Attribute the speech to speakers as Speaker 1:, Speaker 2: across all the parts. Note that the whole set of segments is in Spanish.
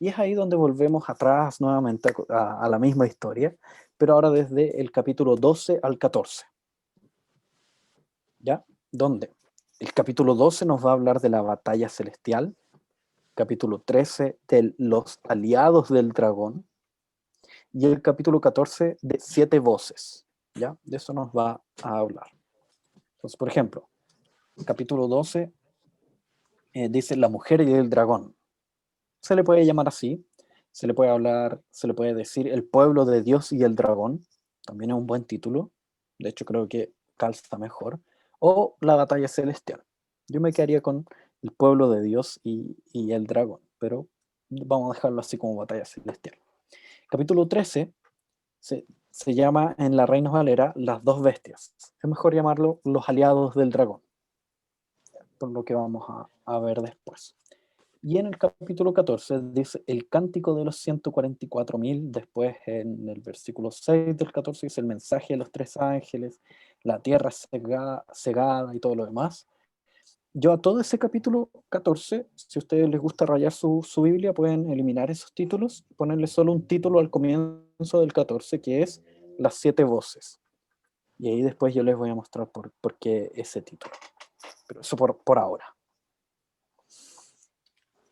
Speaker 1: Y es ahí donde volvemos atrás nuevamente a la misma historia, pero ahora desde el capítulo 12 al 14. ¿Ya? ¿Dónde? El capítulo 12 nos va a hablar de la batalla celestial, capítulo 13 de los aliados del dragón, y el capítulo 14 de 7 voces. ¿Ya? De eso nos va a hablar. Entonces, por ejemplo, el capítulo 12 dice la mujer y el dragón. Se le puede llamar así, se le puede hablar, se le puede decir el pueblo de Dios y el dragón, también es un buen título, de hecho creo que calza mejor, o la batalla celestial. Yo me quedaría con el pueblo de Dios y el dragón, pero vamos a dejarlo así como batalla celestial. Capítulo 13 se llama en la Reina Valera las dos bestias, es mejor llamarlo los aliados del dragón, por lo que vamos a ver después. Y en el capítulo 14 dice el cántico de los 144.000, después en el versículo 6 del 14 dice el mensaje de los tres ángeles, la tierra cegada y todo lo demás. Yo a todo ese capítulo 14, si a ustedes les gusta rayar su Biblia, pueden eliminar esos títulos, ponerle solo un título al comienzo del 14, que es las 7 voces. Y ahí después yo les voy a mostrar por qué ese título. Pero eso por ahora.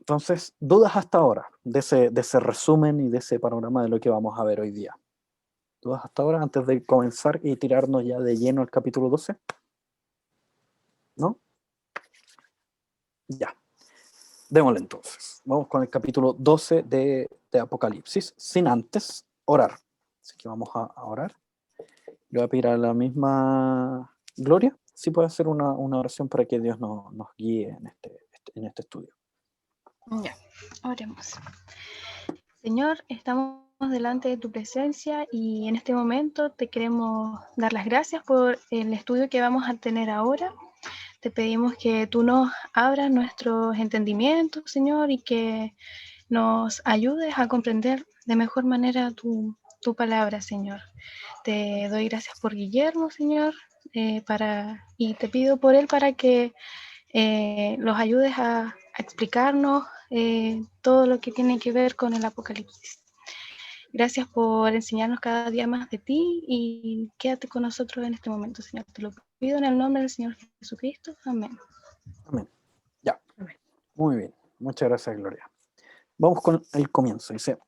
Speaker 1: Entonces, dudas hasta ahora de ese resumen y de ese panorama de lo que vamos a ver hoy día. ¿Dudas hasta ahora antes de comenzar y tirarnos ya de lleno al capítulo 12? ¿No? Ya. Démosle entonces. Vamos con el capítulo 12 de Apocalipsis, sin antes orar. Así que vamos a orar. Le voy a pedir a la misma Gloria si puede hacer una oración para que Dios nos guíe en este estudio.
Speaker 2: Ya, oremos. Señor, estamos delante de tu presencia y en este momento te queremos dar las gracias por el estudio que vamos a tener ahora. Te pedimos que tú nos abras nuestros entendimientos, Señor, y que nos ayudes a comprender de mejor manera tu palabra, Señor. Te doy gracias por Guillermo, Señor, y te pido por él para que los ayudes a explicarnos todo lo que tiene que ver con el Apocalipsis. Gracias por enseñarnos cada día más de ti y quédate con nosotros en este momento, Señor. Te lo pido en el nombre del Señor Jesucristo. Amén.
Speaker 1: Amén. Ya.
Speaker 2: Amén.
Speaker 1: Muy bien. Muchas gracias, Gloria. Vamos con el comienzo. Dice,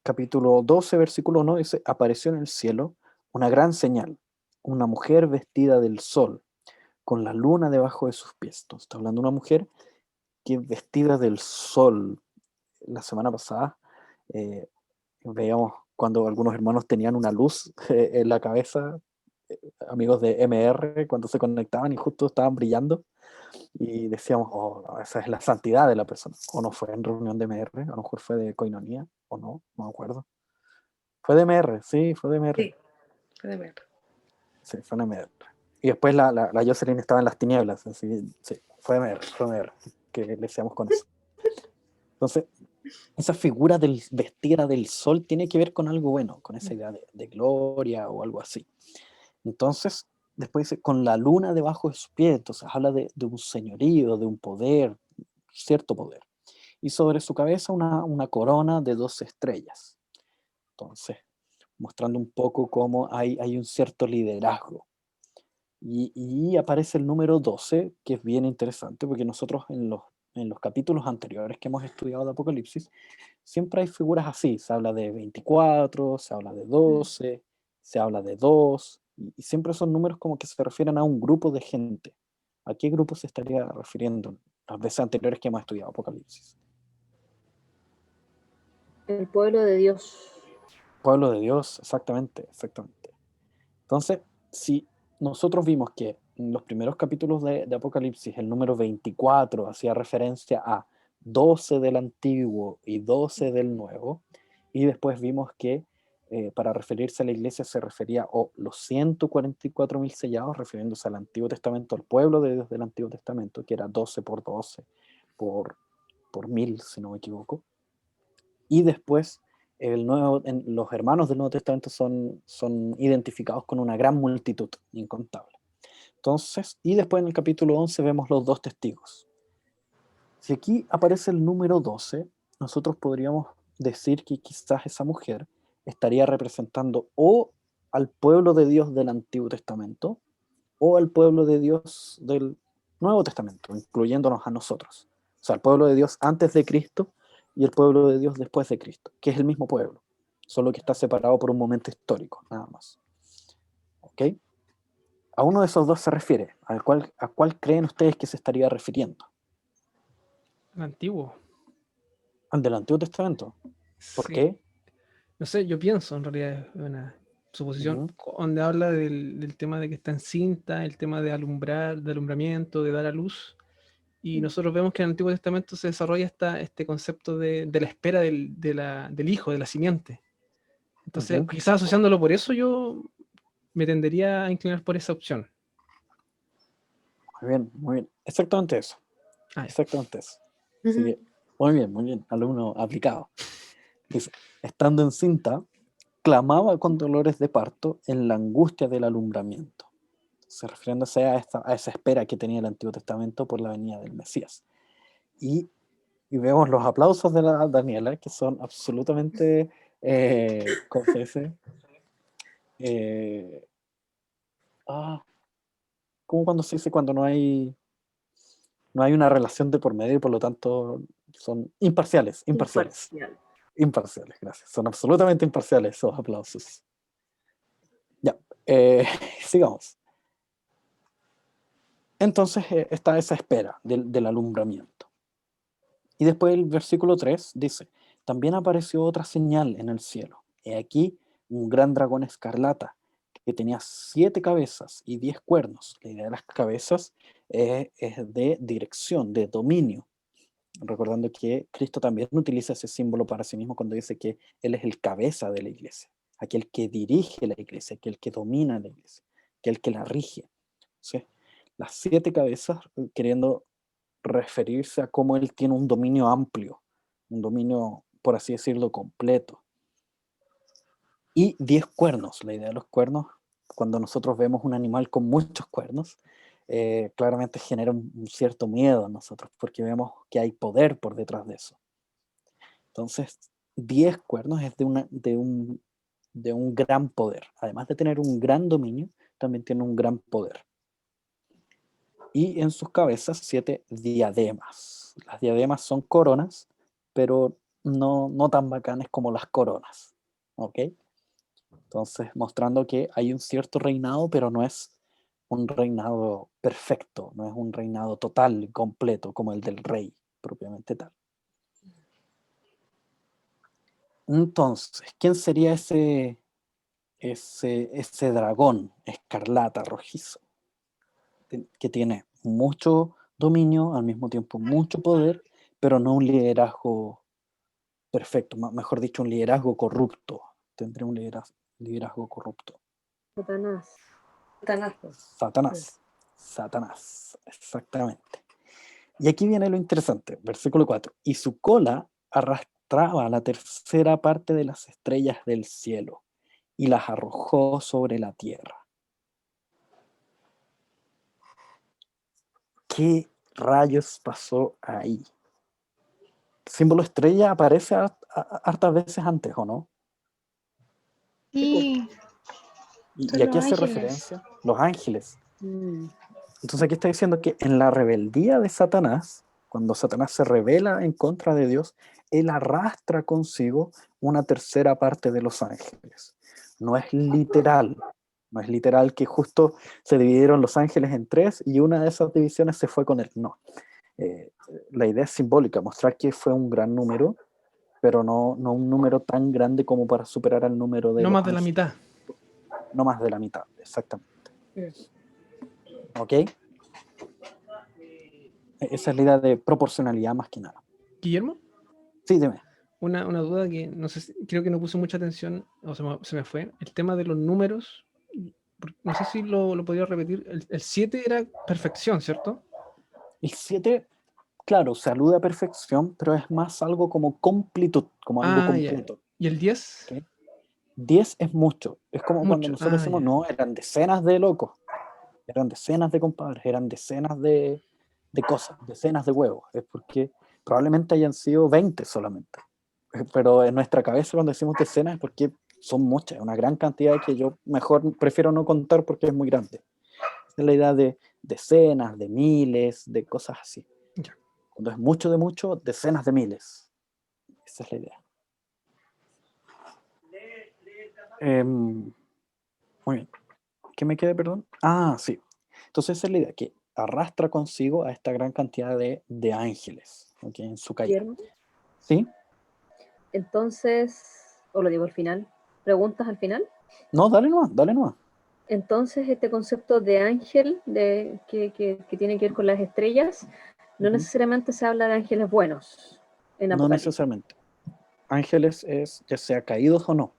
Speaker 1: capítulo 12, versículo 1, dice, apareció en el cielo una gran señal, una mujer vestida del sol, con la luna debajo de sus pies. Entonces, está hablando de una mujer que es vestida del sol. La semana pasada veíamos cuando algunos hermanos tenían una luz en la cabeza, amigos de MR, cuando se conectaban y justo estaban brillando. Y decíamos, oh, no, esa es la santidad de la persona. O no fue en reunión de MR, a lo mejor fue de Coinonía, o no me acuerdo. Fue de MR, sí, fue de MR.
Speaker 2: Sí, puede ver.
Speaker 1: Sí, fue de MR. Y después la Jocelyn estaba en las tinieblas, así, sí, fue de MR, que le decíamos con eso. Entonces, esa figura del vestida del sol tiene que ver con algo bueno, con esa idea de gloria o algo así. Entonces, después dice, con la luna debajo de sus pies, entonces habla de un señorío, de un poder, cierto poder. Y sobre su cabeza una corona de 12 estrellas. Entonces, mostrando un poco cómo hay un cierto liderazgo. Y aparece el número 12, que es bien interesante, porque nosotros en los capítulos anteriores que hemos estudiado de Apocalipsis, siempre hay figuras así. Se habla de 24, se habla de 12, se habla de 2, y siempre son números como que se refieren a un grupo de gente. ¿A qué grupo se estaría refiriendo las veces anteriores que hemos estudiado Apocalipsis?
Speaker 3: El pueblo de Dios.
Speaker 1: Pueblo de Dios, exactamente, exactamente. Entonces, si nosotros vimos que en los primeros capítulos de Apocalipsis el número 24 hacía referencia a 12 del antiguo y 12 del nuevo, y después vimos que para referirse a la iglesia se refería a los 144.000 sellados, refiriéndose al Antiguo Testamento, al pueblo de Dios del Antiguo Testamento, que era 12 por 12 por 1000, si no me equivoco. Y después los hermanos del Nuevo Testamento son identificados con una gran multitud, incontable. Entonces, y después en el capítulo 11 vemos los dos testigos. Si aquí aparece el número 12, nosotros podríamos decir que quizás esa mujer estaría representando o al pueblo de Dios del Antiguo Testamento o al pueblo de Dios del Nuevo Testamento, incluyéndonos a nosotros. O sea, el pueblo de Dios antes de Cristo y el pueblo de Dios después de Cristo, que es el mismo pueblo, solo que está separado por un momento histórico, nada más. ¿Ok? A uno de esos dos se refiere. ¿A cuál creen ustedes que se estaría refiriendo?
Speaker 4: El antiguo.
Speaker 1: Al del Antiguo Testamento. ¿Por
Speaker 4: Sí.
Speaker 1: qué?
Speaker 4: No sé, yo pienso, en realidad, es una suposición,
Speaker 1: Ujú.
Speaker 4: donde habla del tema de que está encinta, el tema de alumbrar, de alumbramiento, de dar a luz. Y nosotros vemos que en el Antiguo Testamento se desarrolla este concepto de la espera del hijo, de la simiente. Entonces,
Speaker 1: Ujú.
Speaker 4: quizás asociándolo por eso, yo me tendería a inclinar por esa opción.
Speaker 1: Muy bien, muy bien. Exactamente eso.
Speaker 4: Ah, ya.
Speaker 1: Exactamente eso. Así que, muy bien, alumno aplicado. Dice, estando encinta, clamaba con dolores de parto en la angustia del alumbramiento. Se refiriéndose a esa espera que tenía el Antiguo Testamento por la venida del Mesías. Y vemos los aplausos de la Daniela, que son absolutamente, ¿cómo se dice? Eh, como cuando se dice cuando no hay una relación de por medio y por lo tanto son imparciales,
Speaker 3: Imparcial.
Speaker 1: imparciales, gracias. Son absolutamente imparciales esos aplausos. Ya, eh, sigamos. Entonces está esa espera del alumbramiento. Y después el versículo 3 dice, también apareció otra señal en el cielo. He aquí un gran dragón escarlata que tenía 7 cabezas y 10 cuernos. La idea de las cabezas es de dirección, de dominio. Recordando que Cristo también utiliza ese símbolo para sí mismo cuando dice que Él es el cabeza de la iglesia, aquel que dirige la iglesia, aquel que domina la iglesia, aquel que la rige. ¿Sí? Las 7 cabezas queriendo referirse a cómo Él tiene un dominio amplio, un dominio, por así decirlo, completo. Y 10 cuernos. La idea de los cuernos, cuando nosotros vemos un animal con muchos cuernos, claramente genera un cierto miedo en nosotros, porque vemos que hay poder por detrás de eso. Entonces, 10 cuernos es de un gran poder. Además de tener un gran dominio, también tiene un gran poder. Y en sus cabezas 7 diademas. Las diademas son coronas, pero no tan bacanes como las coronas. ¿Ok? Entonces, mostrando que hay un cierto reinado, pero no es un reinado perfecto, no es un reinado total, completo, como el del rey, propiamente tal. Entonces, ¿quién sería ese dragón escarlata rojizo? Que tiene mucho dominio, al mismo tiempo mucho poder, pero no un liderazgo perfecto, mejor dicho, un liderazgo corrupto. Tendría un liderazgo corrupto.
Speaker 3: Satanás.
Speaker 1: Satanás, exactamente. Y aquí viene lo interesante, versículo 4. Y su cola arrastraba la tercera parte de las estrellas del cielo y las arrojó sobre la tierra. ¿Qué rayos pasó ahí? Símbolo estrella aparece hartas veces antes, ¿o no?
Speaker 2: Sí,
Speaker 1: ¿Y
Speaker 2: son
Speaker 1: a
Speaker 2: los
Speaker 1: qué hace
Speaker 2: ángeles.
Speaker 1: referencia? Los ángeles.
Speaker 3: Mm.
Speaker 1: Entonces aquí está diciendo que en la rebeldía de Satanás, cuando Satanás se rebela en contra de Dios, él arrastra consigo una tercera parte de los ángeles. No es literal, no es literal que justo se dividieron los ángeles en 3 y una de esas divisiones se fue con él, no. La idea es simbólica, mostrar que fue un gran número, pero no un número tan grande como para superar al número de
Speaker 4: No
Speaker 1: los
Speaker 4: más de la
Speaker 1: ángeles.
Speaker 4: mitad.
Speaker 1: No más de la mitad, exactamente. ¿Ok? Esa es la idea de proporcionalidad más que nada.
Speaker 4: Guillermo,
Speaker 1: Sí, dime.
Speaker 4: una duda que no sé, creo que no puse mucha atención, o se me fue. El tema de los números, no sé si lo podría repetir. El 7 era perfección, ¿cierto?
Speaker 1: El 7, claro, saluda a perfección, pero es más algo como completud, como algo
Speaker 4: Ah, ya.
Speaker 1: completo.
Speaker 4: ¿Y el 10?
Speaker 1: ¿Ok? 10 es mucho. Es como cuando
Speaker 4: Mucho.
Speaker 1: nosotros
Speaker 4: Ah,
Speaker 1: decimos,
Speaker 4: ya.
Speaker 1: no, eran decenas de locos, eran decenas de compadres, eran decenas de cosas, decenas de huevos. Es porque probablemente hayan sido 20 solamente. pero en nuestra cabeza cuando decimos decenas es porque son muchas, una gran cantidad que yo mejor prefiero no contar porque es muy grande. Es la idea de decenas, de miles, de cosas así.
Speaker 4: Ya.
Speaker 1: Cuando es mucho de mucho, decenas de miles. Esa es la idea. Muy bien. ¿Qué me queda, perdón? Ah, sí. Entonces esa es la idea, que arrastra consigo a esta gran cantidad de ángeles, ¿ok? En su caída.
Speaker 3: Guillermo.
Speaker 1: ¿Sí?
Speaker 3: Entonces, o lo digo al final, preguntas al final.
Speaker 1: No, dale nomás, dale nomás.
Speaker 3: Entonces, este concepto de ángel que tiene que ver con las estrellas, no
Speaker 1: Ujú.
Speaker 3: necesariamente se habla de ángeles buenos en
Speaker 1: No
Speaker 3: Apocalipsis.
Speaker 1: necesariamente. Ángeles es ya sea caídos o no.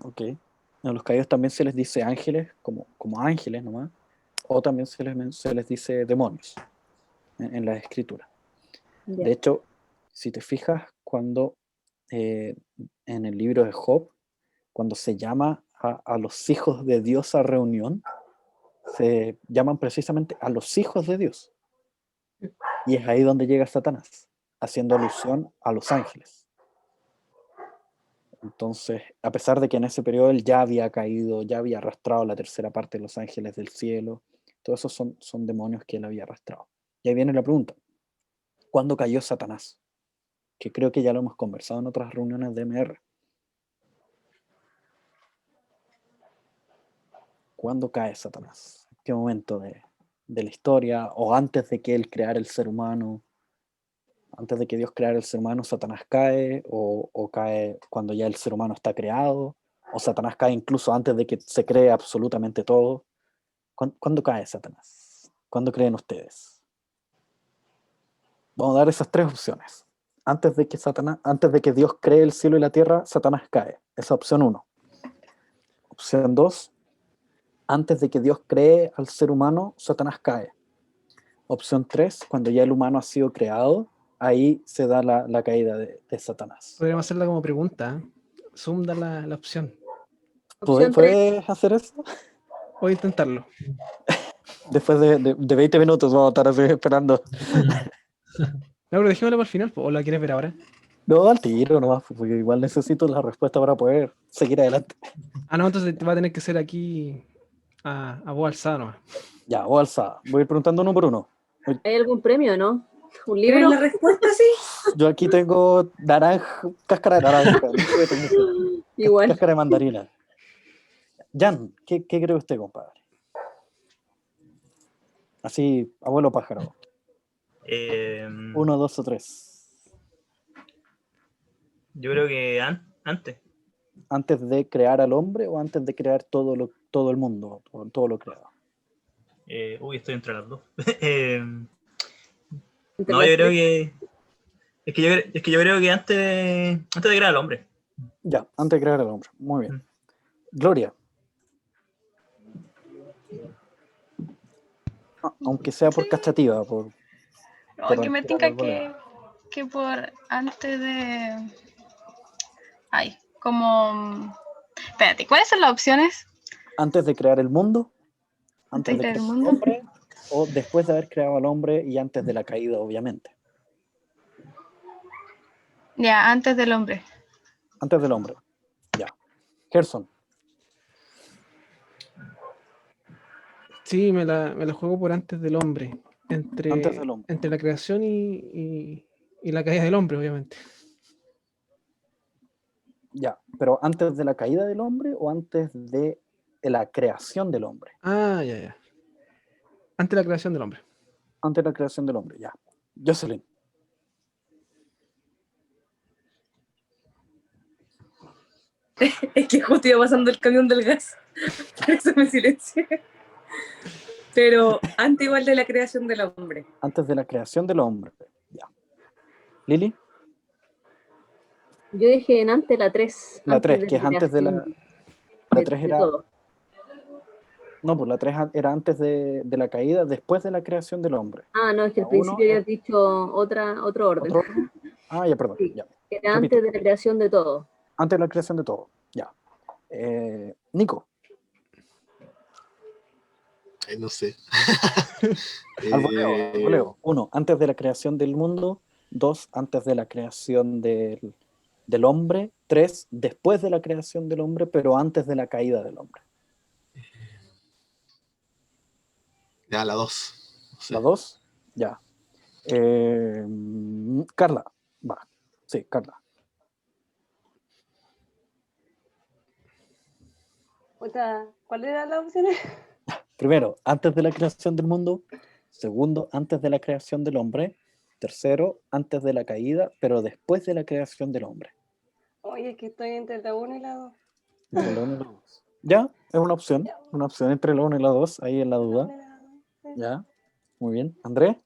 Speaker 1: ¿Ok? A los caídos también se les dice ángeles como ángeles nomás, o también se les dice demonios en la escritura.
Speaker 3: Ya.
Speaker 1: De hecho, si te fijas, cuando en el libro de Job, cuando se llama a los hijos de Dios a reunión, se llaman precisamente a los hijos de Dios. Y es ahí donde llega Satanás, haciendo alusión a los ángeles. Entonces, a pesar de que en ese periodo él ya había caído, ya había arrastrado la tercera parte de los ángeles del cielo, todos esos son demonios que él había arrastrado. Y ahí viene la pregunta, ¿cuándo cayó Satanás? Que creo que ya lo hemos conversado en otras reuniones de MR. ¿Cuándo cae Satanás? ¿En qué momento de la historia? ¿O antes de que él creara el ser humano? Antes de que Dios creara el ser humano, Satanás cae, o cae cuando ya el ser humano está creado, o Satanás cae incluso antes de que se cree absolutamente todo. ¿Cuándo cae Satanás? ¿Cuándo creen ustedes? Vamos a dar esas tres opciones. Antes de que Dios cree el cielo y la tierra, Satanás cae. Esa opción 1. Opción 2, antes de que Dios cree al ser humano, Satanás cae. Opción 3, cuando ya el humano ha sido creado, ahí se da la caída de Satanás.
Speaker 4: Podríamos hacerla como pregunta. Zoom da la opción.
Speaker 3: Opción 3.
Speaker 1: ¿Puedes hacer eso?
Speaker 4: Voy a intentarlo.
Speaker 1: Después de 20 minutos vamos a estar así esperando.
Speaker 4: No, pero dejémosla para el final, po, ¿o la quieres ver ahora?
Speaker 1: No, al tiro nomás, porque igual necesito la respuesta para poder seguir adelante.
Speaker 4: Ah, no, entonces va a tener que ser aquí a voz alzada nomás.
Speaker 1: Ya, o alzada. Voy a ir preguntando uno por uno.
Speaker 3: ¿Hay algún premio, no? ¿Un
Speaker 5: ¿Quieres
Speaker 3: libro?
Speaker 5: la respuesta, sí?
Speaker 1: Yo aquí tengo cáscara de naranja,
Speaker 3: Igual.
Speaker 1: cáscara de mandarina. Jan, ¿qué cree usted, compadre? Así, abuelo pájaro. 1, 2 o 3.
Speaker 6: Yo creo que antes.
Speaker 1: ¿Antes de crear al hombre o antes de crear todo el mundo, todo lo creado?
Speaker 6: Estoy entre las dos.
Speaker 3: Entre
Speaker 6: No,
Speaker 3: las
Speaker 6: yo creo
Speaker 3: tres.
Speaker 6: que. Es que yo creo que antes de crear al hombre.
Speaker 1: Ya, antes de crear al hombre. Muy bien. Gloria. Aunque sea por cachativa, por
Speaker 2: No,
Speaker 1: Por
Speaker 2: que me
Speaker 1: respirar
Speaker 2: tinca
Speaker 1: algo de-
Speaker 2: que por antes de. Ay, como. Espérate, ¿cuáles son las opciones?
Speaker 1: antes de crear el mundo,
Speaker 2: Antes
Speaker 1: antes
Speaker 2: de
Speaker 1: de
Speaker 2: crear el
Speaker 1: crear al
Speaker 2: mundo.
Speaker 1: hombre, o después de haber creado al hombre y antes de la caída, obviamente.
Speaker 2: Ya, antes del hombre.
Speaker 1: Antes del hombre. Ya. Gerson.
Speaker 4: Sí, me la juego por antes del hombre.
Speaker 1: Antes del hombre.
Speaker 4: Entre la creación y la caída del hombre, obviamente.
Speaker 1: Ya. Pero antes de la caída del hombre o antes de la creación del hombre.
Speaker 4: Ah, ya. Antes de la creación del hombre.
Speaker 1: Antes de la creación del hombre, ya. Jocelyn.
Speaker 5: Es que justo iba pasando el camión del gas. Por eso me silencié. Pero antes igual de la creación del hombre.
Speaker 1: Antes de la creación del hombre. Ya. Lili.
Speaker 3: Yo dije en antes la 3.
Speaker 1: La 3, que es antes de la... La 3
Speaker 3: de
Speaker 1: era...
Speaker 3: todo.
Speaker 1: No, pues la 3 era antes de la caída, después de la creación del hombre.
Speaker 3: Ah, no, es que
Speaker 1: La
Speaker 3: al
Speaker 1: uno
Speaker 3: principio habías
Speaker 1: es-
Speaker 3: dicho otro orden.
Speaker 1: ¿Otro orden? Ah, ya, perdón.
Speaker 3: Sí,
Speaker 1: Ya.
Speaker 3: era
Speaker 1: Repite.
Speaker 3: antes de la creación de todo.
Speaker 1: Antes de la creación de todo. Ya. Nico.
Speaker 7: No sé.
Speaker 1: Al voleo. 1, antes de la creación del mundo, 2 antes de la creación del hombre, 3 después de la creación del hombre, pero antes de la caída del hombre.
Speaker 7: Ya, la 2. No sé.
Speaker 1: ¿La 2? Ya. Carla, va. Sí, Carla.
Speaker 8: Puta, ¿cuál era la opción?
Speaker 1: Primero, antes de la creación del mundo. Segundo, antes de la creación del hombre. Tercero, antes de la caída, pero después de la creación del hombre.
Speaker 8: Oye, es que estoy entre la 1 y la 2.
Speaker 1: Entre la 1 y la 2. Ya, es una opción entre la 1 y la 2, ahí en la duda. Ya, muy bien. ¿Andrés?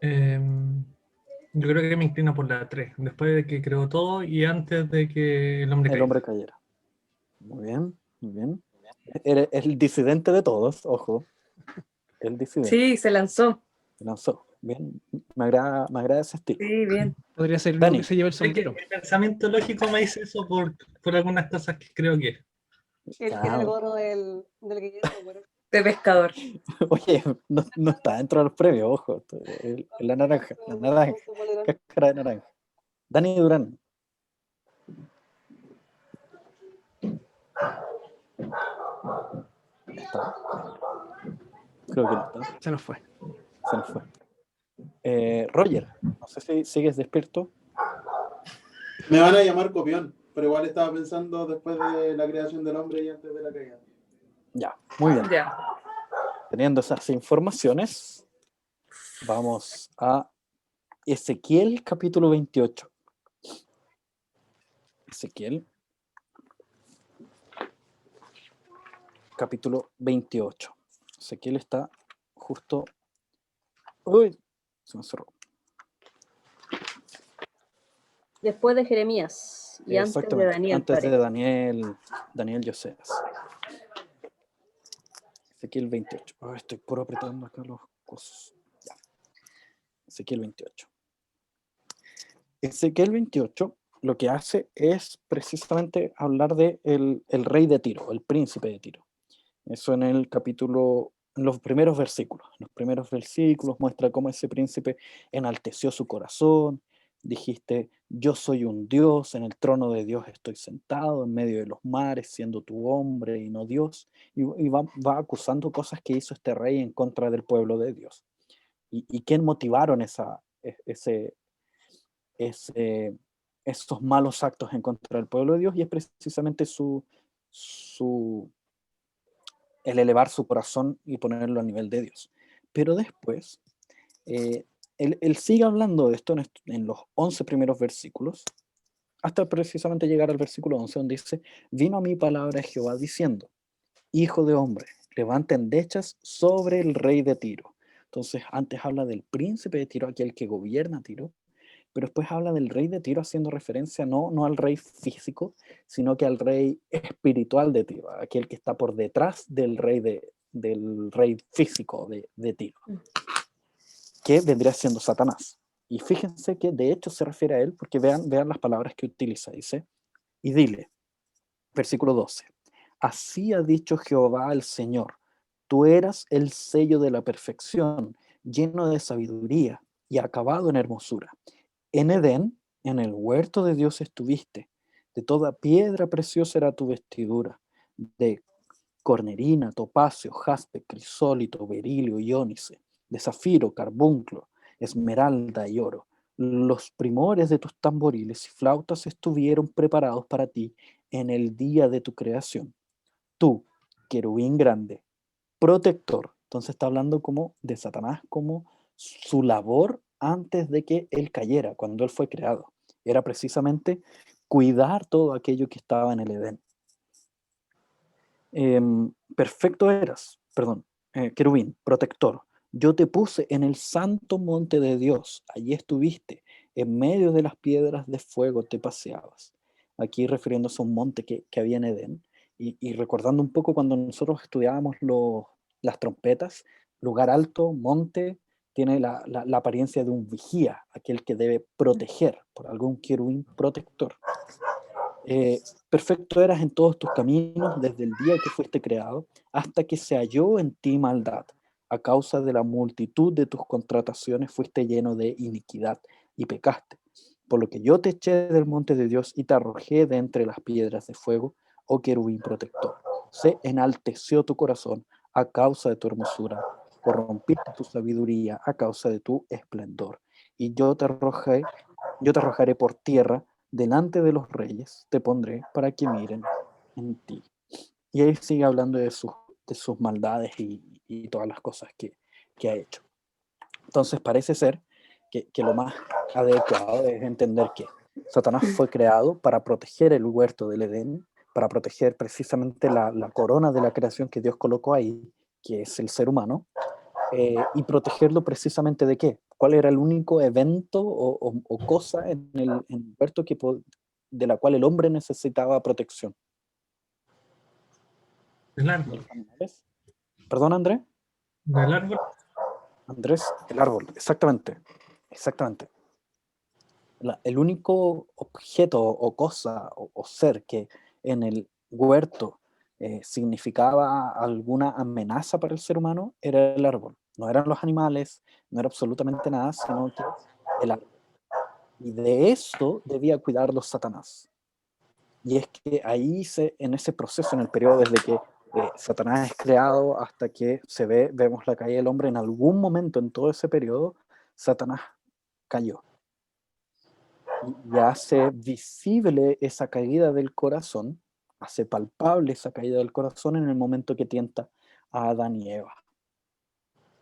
Speaker 9: Yo creo que me inclino por la 3, después de que creó todo y antes de que el hombre
Speaker 1: El
Speaker 9: caiga.
Speaker 1: hombre cayera. Muy bien, muy bien. Eres el disidente de todos, ojo. El disidente.
Speaker 5: Sí, se lanzó.
Speaker 1: Se lanzó. Bien, me agrada ese estilo.
Speaker 5: Sí, bien.
Speaker 4: Podría ser el
Speaker 1: Dani.
Speaker 4: único que se lleva el
Speaker 9: Es que
Speaker 4: sombrero.
Speaker 9: mi pensamiento lógico me dice eso por algunas cosas que creo que es.
Speaker 8: El que era el gorro del Guillermo, por eso.
Speaker 5: De pescador.
Speaker 1: Oye, no está dentro de los premios, ojo. La naranja, cáscara de naranja. Dani Durán. ¿Está? Creo que no está.
Speaker 4: Se nos fue.
Speaker 1: Se nos fue. Roger, no sé si sigues despierto.
Speaker 10: Me van a llamar copión, pero igual estaba pensando después de la creación del hombre y antes de la caída.
Speaker 1: Ya, muy bien.
Speaker 5: Ya.
Speaker 1: Teniendo esas informaciones, vamos a Ezequiel capítulo 28. Ezequiel capítulo 28. Ezequiel está justo... Uy, se me cerró.
Speaker 3: Después de Jeremías y antes de
Speaker 1: Exactamente,
Speaker 3: Daniel.
Speaker 1: antes de
Speaker 3: parece.
Speaker 1: Daniel Joseas. Ezequiel 28. Oh, estoy puro apretando acá los cosas. Ya. Ezequiel 28. Ezequiel 28 lo que hace es precisamente hablar de el rey de Tiro, el príncipe de Tiro. Eso en el capítulo, en los primeros versículos. En los primeros versículos muestra cómo ese príncipe enalteció su corazón. Dijiste, yo soy un Dios, en el trono de Dios estoy sentado, en medio de los mares, siendo tu hombre y no Dios. Y va acusando cosas que hizo este rey en contra del pueblo de Dios. ¿Y quién motivaron esos malos actos en contra del pueblo de Dios? Y es precisamente el elevar su corazón y ponerlo a nivel de Dios. Pero después, él sigue hablando de esto en los 11 primeros versículos, hasta precisamente llegar al versículo 11, donde dice, vino a mí palabra de Jehová diciendo, hijo de hombre, levanta endechas sobre el rey de Tiro. Entonces, antes habla del príncipe de Tiro, aquel que gobierna Tiro, pero después habla del rey de Tiro haciendo referencia no al rey físico, sino que al rey espiritual de Tiro, aquel que está por detrás del rey físico de Tiro, que vendría siendo Satanás. Y fíjense que de hecho se refiere a él, porque vean las palabras que utiliza, dice, y dile, versículo 12, así ha dicho Jehová el Señor, tú eras el sello de la perfección, lleno de sabiduría y acabado en hermosura. En Edén, en el huerto de Dios estuviste, de toda piedra preciosa era tu vestidura, de cornerina, topacio, jaspe, crisólito, berilio y ónice, de zafiro, carbunclo, esmeralda y oro. Los primores de tus tamboriles y flautas estuvieron preparados para ti en el día de tu creación. Tú, querubín grande, protector. Entonces está hablando como de Satanás, como su labor antes de que él cayera, cuando él fue creado. Era precisamente cuidar todo aquello que estaba en el Edén. Perfecto eras, querubín, protector. Yo te puse en el santo monte de Dios, allí estuviste, en medio de las piedras de fuego te paseabas. Aquí refiriéndose a un monte que había en Edén, y recordando un poco cuando nosotros estudiábamos las trompetas, lugar alto, monte, tiene la apariencia de un vigía, aquel que debe proteger, por algún querubín protector. Perfecto eras en todos tus caminos desde el día que fuiste creado hasta que se halló en ti maldad. A causa de la multitud de tus contrataciones fuiste lleno de iniquidad y pecaste, por lo que yo te eché del monte de Dios y te arrojé de entre las piedras de fuego, oh querubín protector. Se enalteció tu corazón a causa de tu hermosura, corrompiste tu sabiduría a causa de tu esplendor, y yo te arrojaré por tierra delante de los reyes, te pondré para que miren en ti. Y ahí sigue hablando de sus maldades y todas las cosas que ha hecho. Entonces parece ser que lo más adecuado es entender que Satanás fue creado para proteger el huerto del Edén, para proteger precisamente la corona de la creación que Dios colocó ahí, que es el ser humano, y protegerlo precisamente ¿de qué? ¿Cuál era el único evento o cosa en el huerto de la cual el hombre necesitaba protección?
Speaker 9: Del
Speaker 1: ¿De
Speaker 9: árbol.
Speaker 1: los animales? ¿Perdón, Andrés?
Speaker 9: Del árbol.
Speaker 1: Andrés, el árbol, exactamente. Exactamente. El único objeto o cosa o ser que en el huerto significaba alguna amenaza para el ser humano era el árbol. No eran los animales, no era absolutamente nada, sino que el árbol. Y de esto debía cuidarlos Satanás. Y es que ahí, en ese proceso, en el periodo desde que Satanás es creado hasta que vemos la caída del hombre, en algún momento en todo ese periodo, Satanás cayó. Y hace visible esa caída del corazón, hace palpable esa caída del corazón en el momento que tienta a Adán y Eva.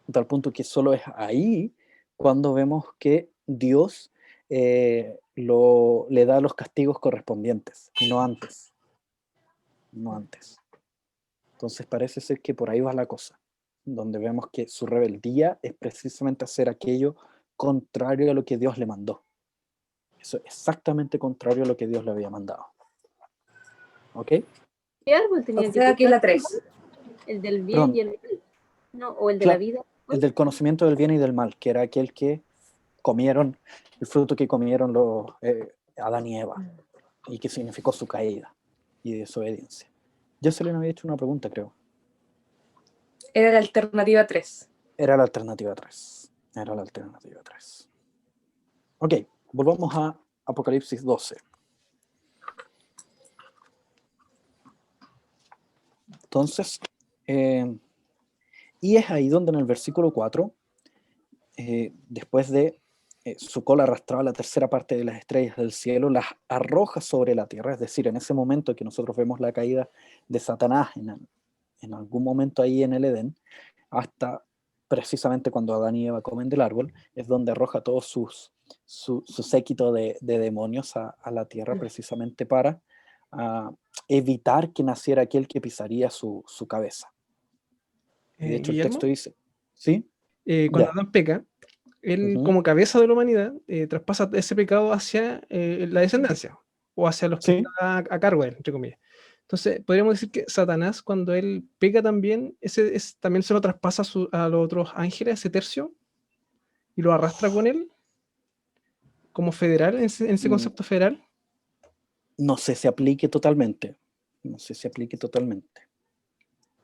Speaker 1: A tal punto que solo es ahí cuando vemos que Dios le da los castigos correspondientes, y no antes. No antes. Entonces parece ser que por ahí va la cosa, donde vemos que su rebeldía es precisamente hacer aquello contrario a lo que Dios le mandó. Eso es exactamente contrario a lo que Dios le había mandado. ¿Ok?
Speaker 3: ¿Qué árbol tenía
Speaker 5: O sea, aquí la 3.
Speaker 3: ¿El del bien
Speaker 1: Perdón.
Speaker 3: y el mal? ¿No? ¿O el de
Speaker 1: Claro,
Speaker 3: la vida?
Speaker 1: el del conocimiento del bien y del mal, que era aquel que comieron, el fruto que comieron Adán y Eva, y que significó su caída y desobediencia. Jocelyn había hecho una pregunta, creo.
Speaker 5: Era la alternativa 3.
Speaker 1: Era la alternativa 3. Era la alternativa 3. Ok, volvamos a Apocalipsis 12. Entonces, y es ahí donde en el versículo 4, después de su cola arrastraba la tercera parte de las estrellas del cielo, las arroja sobre la tierra, es decir, en ese momento que nosotros vemos la caída de Satanás en algún momento ahí en el Edén, hasta precisamente cuando Adán y Eva comen del árbol, es donde arroja todo su séquito de demonios a la tierra, precisamente para evitar que naciera aquel que pisaría su cabeza. Y de hecho el
Speaker 4: Guillermo,
Speaker 1: texto dice, ¿sí?
Speaker 4: cuando
Speaker 1: Ya.
Speaker 4: Adán peca, él
Speaker 1: Ujú.
Speaker 4: como cabeza de la humanidad traspasa ese pecado hacia la descendencia o hacia los que
Speaker 1: Sí.
Speaker 4: están a cargo de él, entre comillas. Entonces, podríamos decir que Satanás, cuando él peca también, también se lo traspasa a los otros ángeles, ese tercio, y lo arrastra con él como federal, en ese concepto federal.
Speaker 1: No sé si aplique totalmente. No sé si aplique totalmente.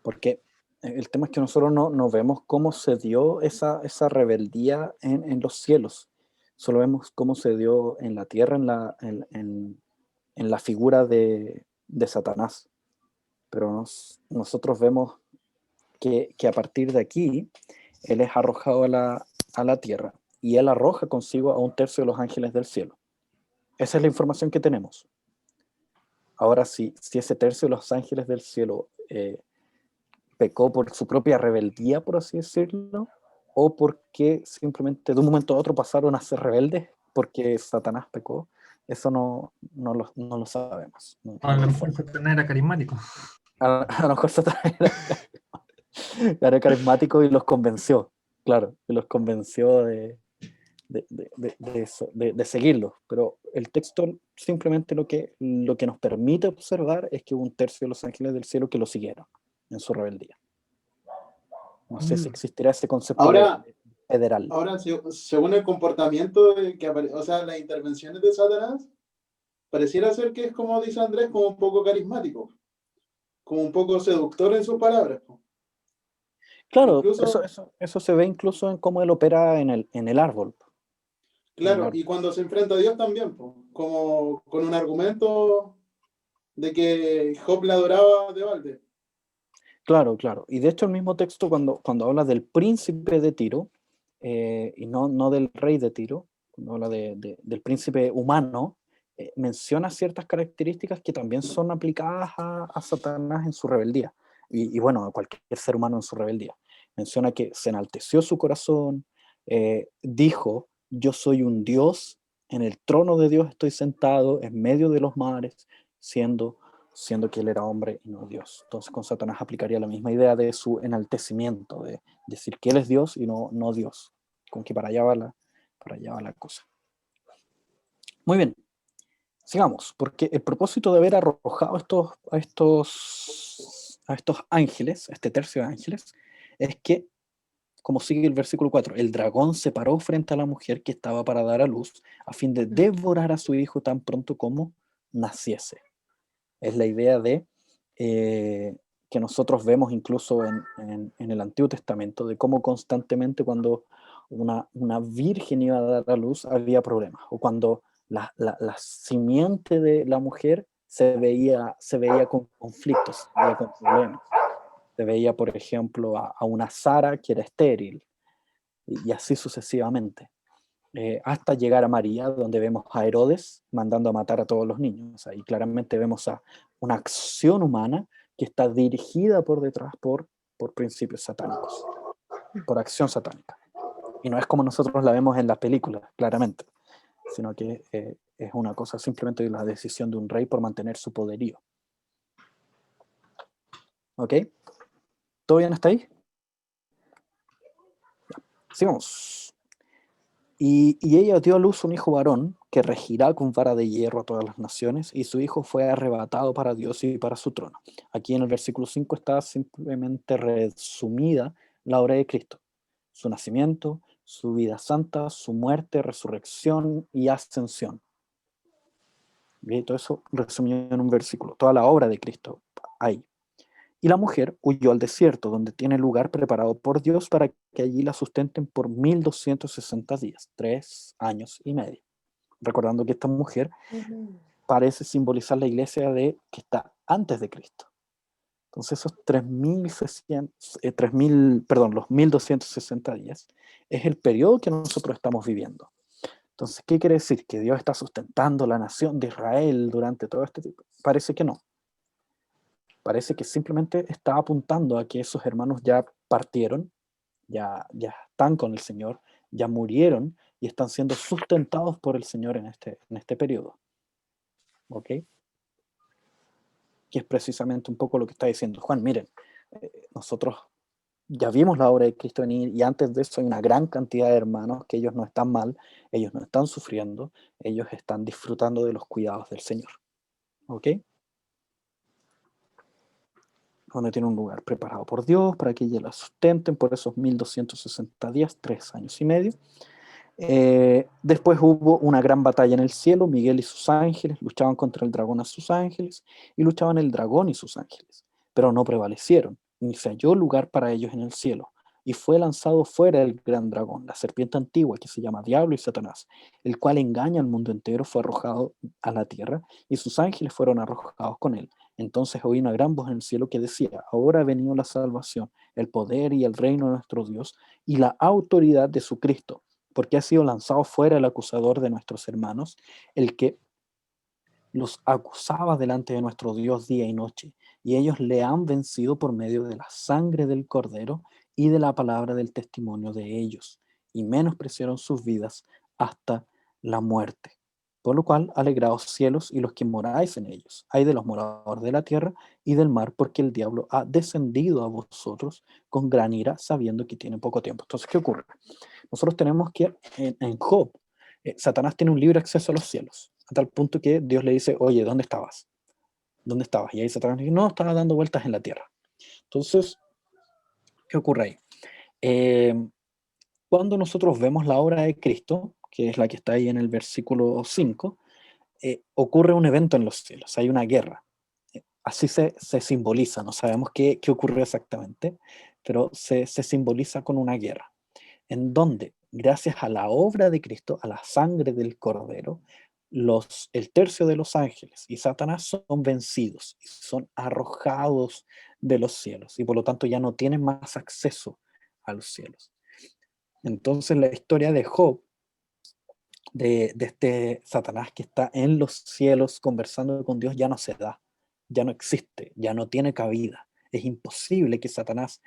Speaker 1: Porque el tema es que nosotros no vemos cómo se dio esa rebeldía en los cielos. Solo vemos cómo se dio en la tierra, en la figura de Satanás. Pero nosotros vemos que a partir de aquí, él es arrojado a la tierra. Y él arroja consigo a un tercio de los ángeles del cielo. Esa es la información que tenemos. Ahora, si ese tercio de los ángeles del cielo pecó por su propia rebeldía, por así decirlo, o porque simplemente de un momento a otro pasaron a ser rebeldes porque Satanás pecó, eso no lo sabemos.
Speaker 9: A lo mejor Satanás era carismático.
Speaker 1: A lo mejor Satanás era carismático y los convenció, claro, y los convenció de seguirlo, pero el texto simplemente lo que nos permite observar es que hubo un tercio de los ángeles del cielo que lo siguieron en su rebeldía. No sé si existirá ese concepto
Speaker 10: Ahora,
Speaker 1: federal.
Speaker 10: Ahora, según el comportamiento o sea, las intervenciones de Satanás, pareciera ser que es como dice Andrés, como un poco carismático, como un poco seductor en sus palabras.
Speaker 1: Claro,
Speaker 10: Incluso,
Speaker 1: eso se ve incluso en cómo él opera en el árbol.
Speaker 10: Claro, y cuando se enfrenta a Dios también, po, como con un argumento de que Job le adoraba de balde.
Speaker 1: Claro, claro. Y de hecho el mismo texto cuando habla del príncipe de Tiro, y no del rey de Tiro, cuando habla del príncipe humano, menciona ciertas características que también son aplicadas a Satanás en su rebeldía, y bueno, a cualquier ser humano en su rebeldía. Menciona que se enalteció su corazón, dijo, yo soy un Dios, en el trono de Dios estoy sentado, en medio de los mares, siendo que él era hombre y no Dios. Entonces con Satanás aplicaría la misma idea de su enaltecimiento, de decir que él es Dios y no Dios. Con que para allá va la cosa. Muy bien, sigamos, porque el propósito de haber arrojado a estos ángeles, este tercio de ángeles, es que, como sigue el versículo 4, el dragón se paró frente a la mujer que estaba para dar a luz, a fin de devorar a su hijo tan pronto como naciese. Es la idea de que nosotros vemos incluso en el Antiguo Testamento, de cómo constantemente cuando una virgen iba a dar a luz había problemas, o cuando la simiente de la mujer se veía con conflictos, se veía con problemas. Se veía, por ejemplo, a una Sara que era estéril, y así sucesivamente. Hasta llegar a María, donde vemos a Herodes mandando a matar a todos los niños. O sea, y claramente vemos a una acción humana que está dirigida por detrás por principios satánicos, por acción satánica. Y no es como nosotros la vemos en las películas, claramente, sino que es una cosa simplemente de la decisión de un rey por mantener su poderío. ¿Ok? ¿Todo bien hasta ahí? Ya. Sigamos. Y ella dio a luz un hijo varón que regirá con vara de hierro a todas las naciones, y su hijo fue arrebatado para Dios y para su trono. Aquí en el versículo 5 está simplemente resumida la obra de Cristo, su nacimiento, su vida santa, su muerte, resurrección y ascensión. ¿Bien? Todo eso resumido en un versículo, toda la obra de Cristo ahí. Y la mujer huyó al desierto, donde tiene lugar preparado por Dios para que allí la sustenten por 1260 días, 3 años y medio. Recordando que esta mujer parece simbolizar la iglesia que está antes de Cristo. Entonces esos los 1260 días es el periodo que nosotros estamos viviendo. Entonces, ¿qué quiere decir? ¿Que Dios está sustentando la nación de Israel durante todo este tiempo? Parece que no. Parece que simplemente está apuntando a que esos hermanos ya partieron, ya están con el Señor, ya murieron y están siendo sustentados por el Señor en este periodo. ¿Ok? Que es precisamente un poco lo que está diciendo Juan. Miren, nosotros ya vimos la obra de Cristo venir, y antes de eso hay una gran cantidad de hermanos que ellos no están mal, ellos no están sufriendo, ellos están disfrutando de los cuidados del Señor. ¿Ok? Donde tiene un lugar preparado por Dios para que ellos la sustenten por esos 1260 días, 3 años y medio. Después hubo una gran batalla en el cielo. Miguel y sus ángeles luchaban contra el dragón a sus ángeles, y luchaban el dragón y sus ángeles, pero no prevalecieron, ni se halló lugar para ellos en el cielo. Y fue lanzado fuera el gran dragón, la serpiente antigua, que se llama Diablo y Satanás, el cual engaña al mundo entero, fue arrojado a la tierra, y sus ángeles fueron arrojados con él. Entonces oí una gran voz en el cielo que decía: ahora ha venido la salvación, el poder y el reino de nuestro Dios, y la autoridad de su Cristo, porque ha sido lanzado fuera el acusador de nuestros hermanos, el que los acusaba delante de nuestro Dios día y noche, y ellos le han vencido por medio de la sangre del Cordero y de la palabra del testimonio de ellos, y menospreciaron sus vidas hasta la muerte. Por lo cual, alegraos cielos y los que moráis en ellos. Ay de los moradores de la tierra y del mar, porque el diablo ha descendido a vosotros con gran ira, sabiendo que tiene poco tiempo. Entonces, ¿qué ocurre? Nosotros tenemos que, en Job, Satanás tiene un libre acceso a los cielos, a tal punto que Dios le dice: oye, ¿dónde estabas? ¿Dónde estabas? Y ahí Satanás dice: no, estaba dando vueltas en la tierra. Entonces, ¿qué ocurre ahí? Cuando nosotros vemos la obra de Cristo, que es la que está ahí en el versículo 5, ocurre un evento en los cielos, hay una guerra. Así se simboliza, no sabemos qué ocurrió exactamente, pero se simboliza con una guerra, en donde gracias a la obra de Cristo, a la sangre del Cordero, el tercio de los ángeles y Satanás son vencidos y son arrojados de los cielos y por lo tanto ya no tienen más acceso a los cielos. Entonces la historia de Job, de este Satanás que está en los cielos conversando con Dios, ya no se da, ya no existe, ya no tiene cabida. Es imposible que Satanás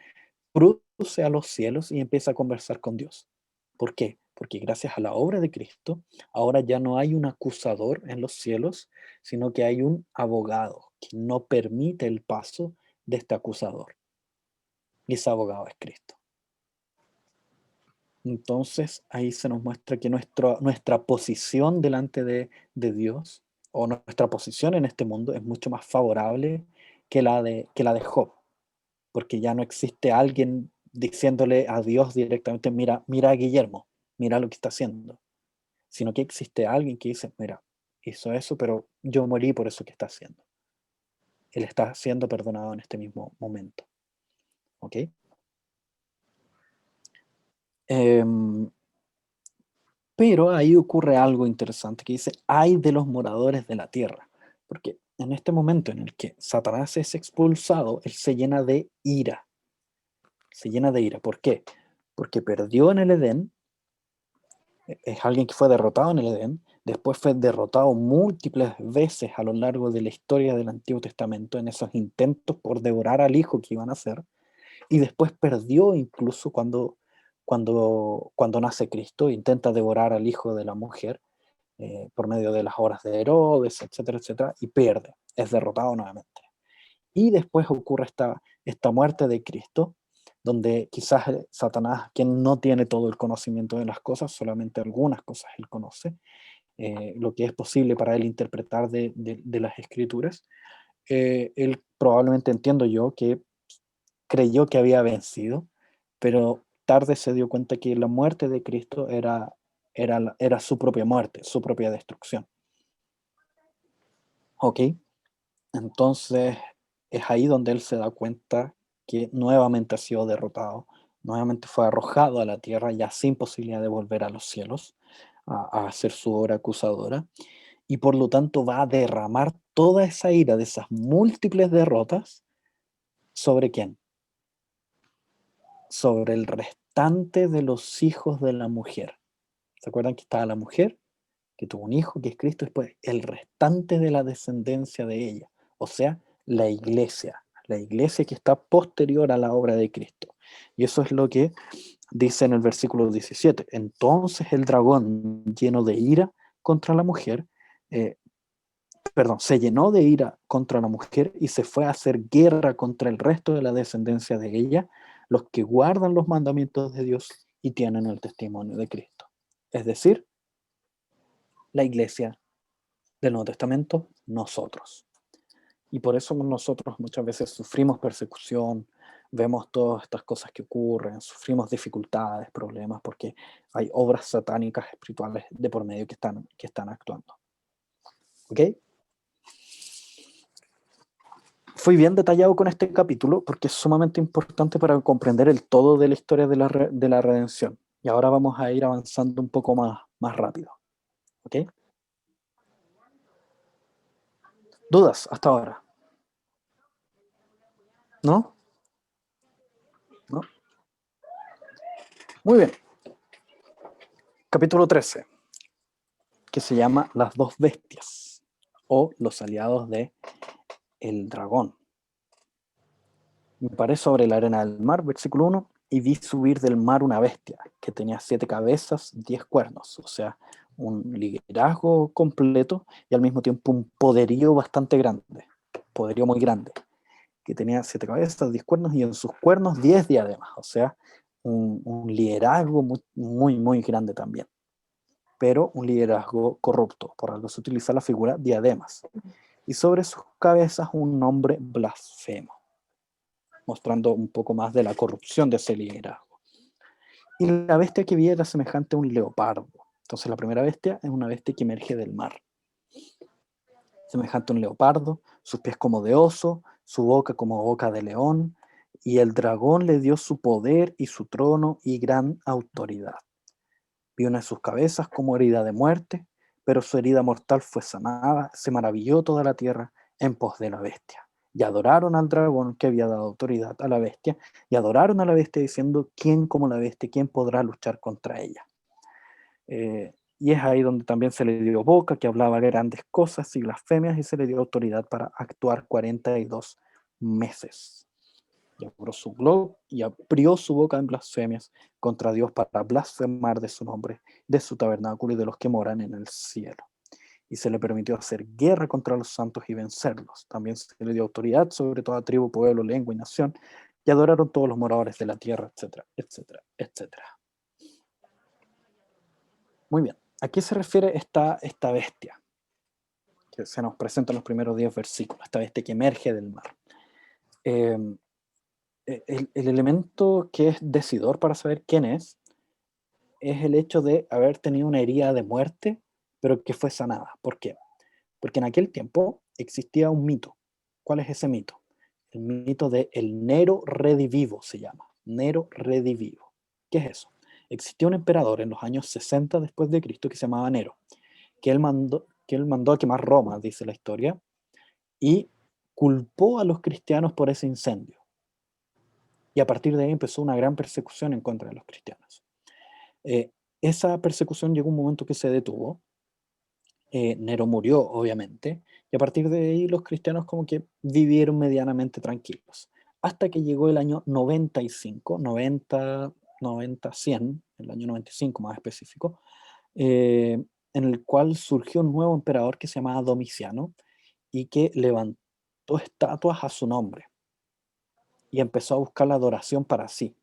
Speaker 1: cruce a los cielos y empiece a conversar con Dios. ¿Por qué? Porque gracias a la obra de Cristo, ahora ya no hay un acusador en los cielos, sino que hay un abogado que no permite el paso de este acusador. Y ese abogado es Cristo. Entonces ahí se nos muestra que nuestra posición delante de Dios, o nuestra posición en este mundo, es mucho más favorable que la de Job, porque ya no existe alguien diciéndole a Dios directamente, mira a Guillermo, mira lo que está haciendo, sino que existe alguien que dice, mira, hizo eso, pero yo morí por eso que está haciendo. Él está siendo perdonado en este mismo momento. ¿Ok? Pero ahí ocurre algo interesante que dice, ay de los moradores de la tierra, porque en este momento en el que Satanás es expulsado, él se llena de ira. Se llena de ira. ¿Por qué? Porque perdió en el Edén, es alguien que fue derrotado en el Edén, después fue derrotado múltiples veces a lo largo de la historia del Antiguo Testamento en esos intentos por devorar al hijo que iban a hacer, y después perdió incluso cuando nace Cristo, intenta devorar al hijo de la mujer por medio de las obras de Herodes, etcétera, etcétera, y pierde, es derrotado nuevamente. Y después ocurre esta muerte de Cristo, donde quizás Satanás, quien no tiene todo el conocimiento de las cosas, solamente algunas cosas él conoce, lo que es posible para él interpretar de las escrituras, él probablemente, entiendo yo, que creyó que había vencido, pero tarde se dio cuenta que la muerte de Cristo era su propia muerte, su propia destrucción. ¿Ok? Entonces es ahí donde él se da cuenta que nuevamente ha sido derrotado, nuevamente fue arrojado a la tierra ya sin posibilidad de volver a los cielos a hacer su obra acusadora, y por lo tanto va a derramar toda esa ira de esas múltiples derrotas ¿sobre quién? Sobre el restante de los hijos de la mujer. ¿Se acuerdan que estaba la mujer, que tuvo un hijo, que es Cristo, después el restante de la descendencia de ella, o sea, la iglesia que está posterior a la obra de Cristo? Y eso es lo que dice en el versículo 17. Entonces el dragón, lleno de ira contra la mujer, se llenó de ira contra la mujer y se fue a hacer guerra contra el resto de la descendencia de ella, los que guardan los mandamientos de Dios y tienen el testimonio de Cristo. Es decir, la iglesia del Nuevo Testamento, nosotros. Y por eso nosotros muchas veces sufrimos persecución, vemos todas estas cosas que ocurren, sufrimos dificultades, problemas, porque hay obras satánicas espirituales de por medio que están actuando. ¿Ok? Fui bien detallado con este capítulo porque es sumamente importante para comprender el todo de la historia de la redención. Y ahora vamos a ir avanzando un poco más rápido. ¿Ok? ¿Dudas hasta ahora? ¿No? ¿No? Muy bien. Capítulo 13, que se llama Las dos bestias, o los aliados de el dragón. Me paré sobre la arena del mar, versículo 1, y vi subir del mar una bestia que tenía 7 cabezas, 10 cuernos, o sea, un liderazgo completo y al mismo tiempo un poderío bastante grande, poderío muy grande, que tenía 7 cabezas, 10 cuernos y en sus cuernos 10 diademas, o sea, un liderazgo muy grande también, pero un liderazgo corrupto, por algo se utiliza la figura diademas, y sobre sus cabezas un nombre blasfemo, mostrando un poco más de la corrupción de ese liderazgo. Y la bestia que vi era semejante a un leopardo. Entonces la primera bestia es una bestia que emerge del mar. Semejante a un leopardo, sus pies como de oso, su boca como boca de león, y el dragón le dio su poder y su trono y gran autoridad. Vio una de sus cabezas como herida de muerte, pero su herida mortal fue sanada. Se maravilló toda la tierra en pos de la bestia. Y adoraron al dragón que había dado autoridad a la bestia, y adoraron a la bestia diciendo: ¿quién como la bestia? ¿Quién podrá luchar contra ella? Y es ahí donde también se le dio boca, que hablaba grandes cosas y blasfemias, y se le dio autoridad para actuar 42 meses. Y abrió su boca en blasfemias contra Dios para blasfemar de su nombre, de su tabernáculo y de los que moran en el cielo. Y se le permitió hacer guerra contra los santos y vencerlos. También se le dio autoridad sobre toda tribu, pueblo, lengua y nación, y adoraron todos los moradores de la tierra, etcétera, etcétera, etcétera. Muy bien. ¿A qué se refiere esta bestia? Que se nos presenta en los primeros 10 versículos, esta bestia que emerge del mar. El elemento que es decidor para saber quién es el hecho de haber tenido una herida de muerte, pero que fue sanada. ¿Por qué? Porque en aquel tiempo existía un mito. ¿Cuál es ese mito? El mito de el Nero Redivivo se llama. Nero Redivivo. ¿Qué es eso? Existía un emperador en los años 60 después de Cristo que se llamaba Nero, que él mandó a quemar Roma, dice la historia, y culpó a los cristianos por ese incendio. Y a partir de ahí empezó una gran persecución en contra de los cristianos. Esa persecución llegó un momento que se detuvo. Nero murió, obviamente, y a partir de ahí los cristianos como que vivieron medianamente tranquilos. Hasta que llegó el año 95, 100, el año 95 más específico, en el cual surgió un nuevo emperador que se llamaba Domiciano y que levantó estatuas a su nombre y empezó a buscar la adoración para sí.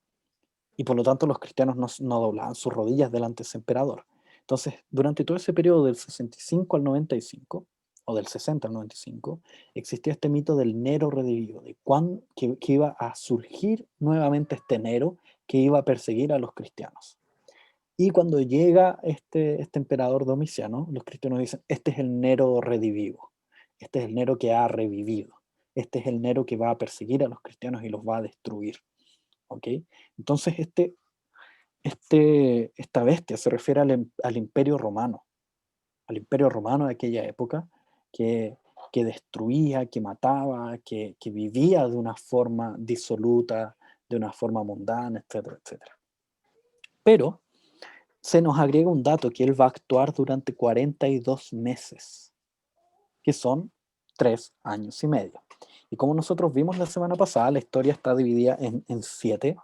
Speaker 1: Y por lo tanto los cristianos no doblaban sus rodillas delante de ese emperador. Entonces, durante todo ese periodo del 65 al 95, o del 60 al 95, existía este mito del Nero redivivo, de que iba a surgir nuevamente este Nero que iba a perseguir a los cristianos. Y cuando llega este emperador Domiciano, los cristianos dicen: este es el Nero redivivo, este es el Nero que ha revivido, este es el Nero que va a perseguir a los cristianos y los va a destruir. ¿Ok? Entonces esta bestia se refiere al Imperio Romano de aquella época, que destruía, que mataba, que vivía de una forma disoluta, de una forma mundana, etcétera, etcétera. Pero se nos agrega un dato, que él va a actuar durante 42 meses, que son 3 años y medio. Y como nosotros vimos la semana pasada, la historia está dividida en 7,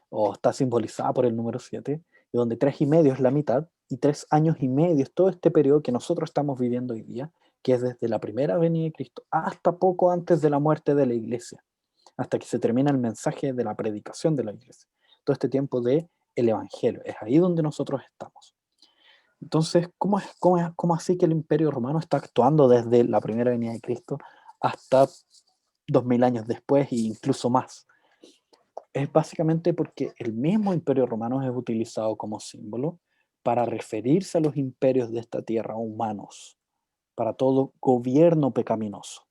Speaker 1: o está simbolizada por el número 7, y donde 3 y medio es la mitad, y 3 años y medio es todo este periodo que nosotros estamos viviendo hoy día, que es desde la primera venida de Cristo hasta poco antes de la muerte de la iglesia, hasta que se termina el mensaje de la predicación de la iglesia. Todo este tiempo del evangelio, es ahí donde nosotros estamos. Entonces, ¿cómo así que el Imperio Romano está actuando desde la primera venida de Cristo hasta 2000 años después e incluso más? Es básicamente porque el mismo Imperio Romano es utilizado como símbolo para referirse a los imperios de esta tierra humanos, para todo gobierno pecaminoso.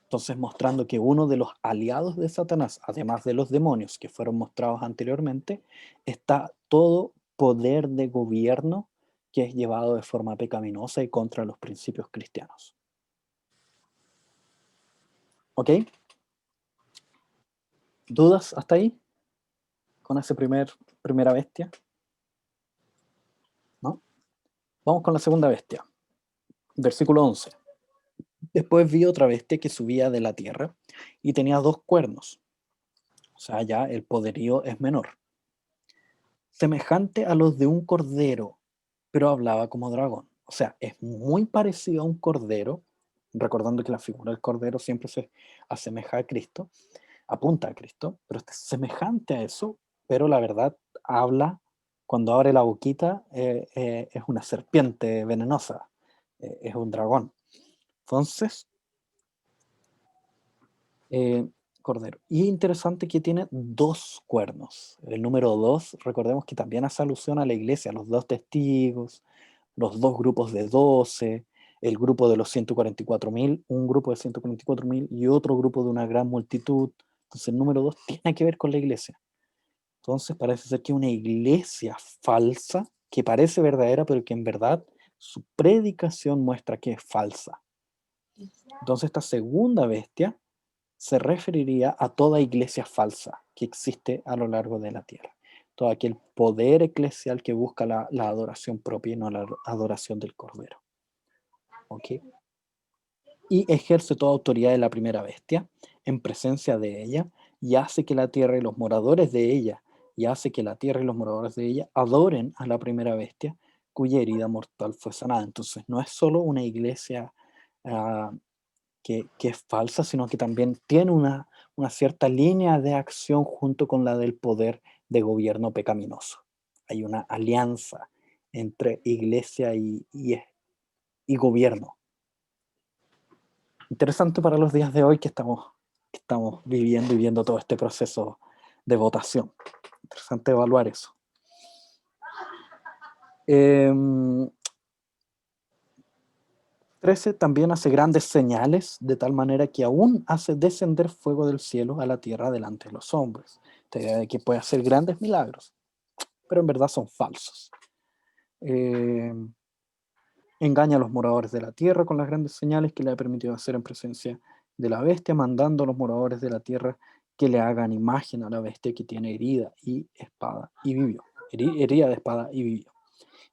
Speaker 1: Entonces, mostrando que uno de los aliados de Satanás, además de los demonios que fueron mostrados anteriormente, está todo poder de gobierno que es llevado de forma pecaminosa y contra los principios cristianos. ¿Ok? ¿Dudas hasta ahí? Con esa primera bestia. ¿No? Vamos con la segunda bestia. Versículo 11. Después vi otra bestia que subía de la tierra y tenía 2 cuernos. O sea, ya el poderío es menor. Semejante a los de un cordero, pero hablaba como dragón. O sea, es muy parecido a un cordero, recordando que la figura del cordero siempre se asemeja a Cristo, apunta a Cristo, pero es semejante a eso, pero la verdad habla, cuando abre la boquita, es una serpiente venenosa, es un dragón. Entonces, cordero. Y es interesante que tiene 2 cuernos. El número 2, recordemos que también hace alusión a la iglesia, los 2 testigos, los 2 grupos de 12, el grupo de los 144.000, un grupo de 144.000 y otro grupo de una gran multitud. Entonces el número 2 tiene que ver con la iglesia. Entonces parece ser que una iglesia falsa, que parece verdadera, pero que en verdad su predicación muestra que es falsa. Entonces esta segunda bestia se referiría a toda iglesia falsa que existe a lo largo de la tierra. Todo aquel poder eclesial que busca la adoración propia y no la adoración del Cordero. ¿Ok? Y ejerce toda autoridad de la primera bestia en presencia de ella y hace que la tierra y los moradores de ella, adoren a la primera bestia cuya herida mortal fue sanada. Entonces no es solo una iglesia que es falsa, sino que también tiene una cierta línea de acción junto con la del poder de gobierno pecaminoso. Hay una alianza entre iglesia y gobierno. Interesante para los días de hoy que estamos viviendo y viendo todo este proceso de votación. Interesante evaluar eso. 13 también hace grandes señales, de tal manera que aún hace descender fuego del cielo a la tierra delante de los hombres. Esta idea de que puede hacer grandes milagros, pero en verdad son falsos. Engaña a los moradores de la tierra con las grandes señales que le ha permitido hacer en presencia de la bestia, mandando a los moradores de la tierra que le hagan imagen a la bestia que tiene herida y espada y vivió. Herida de espada y vivió.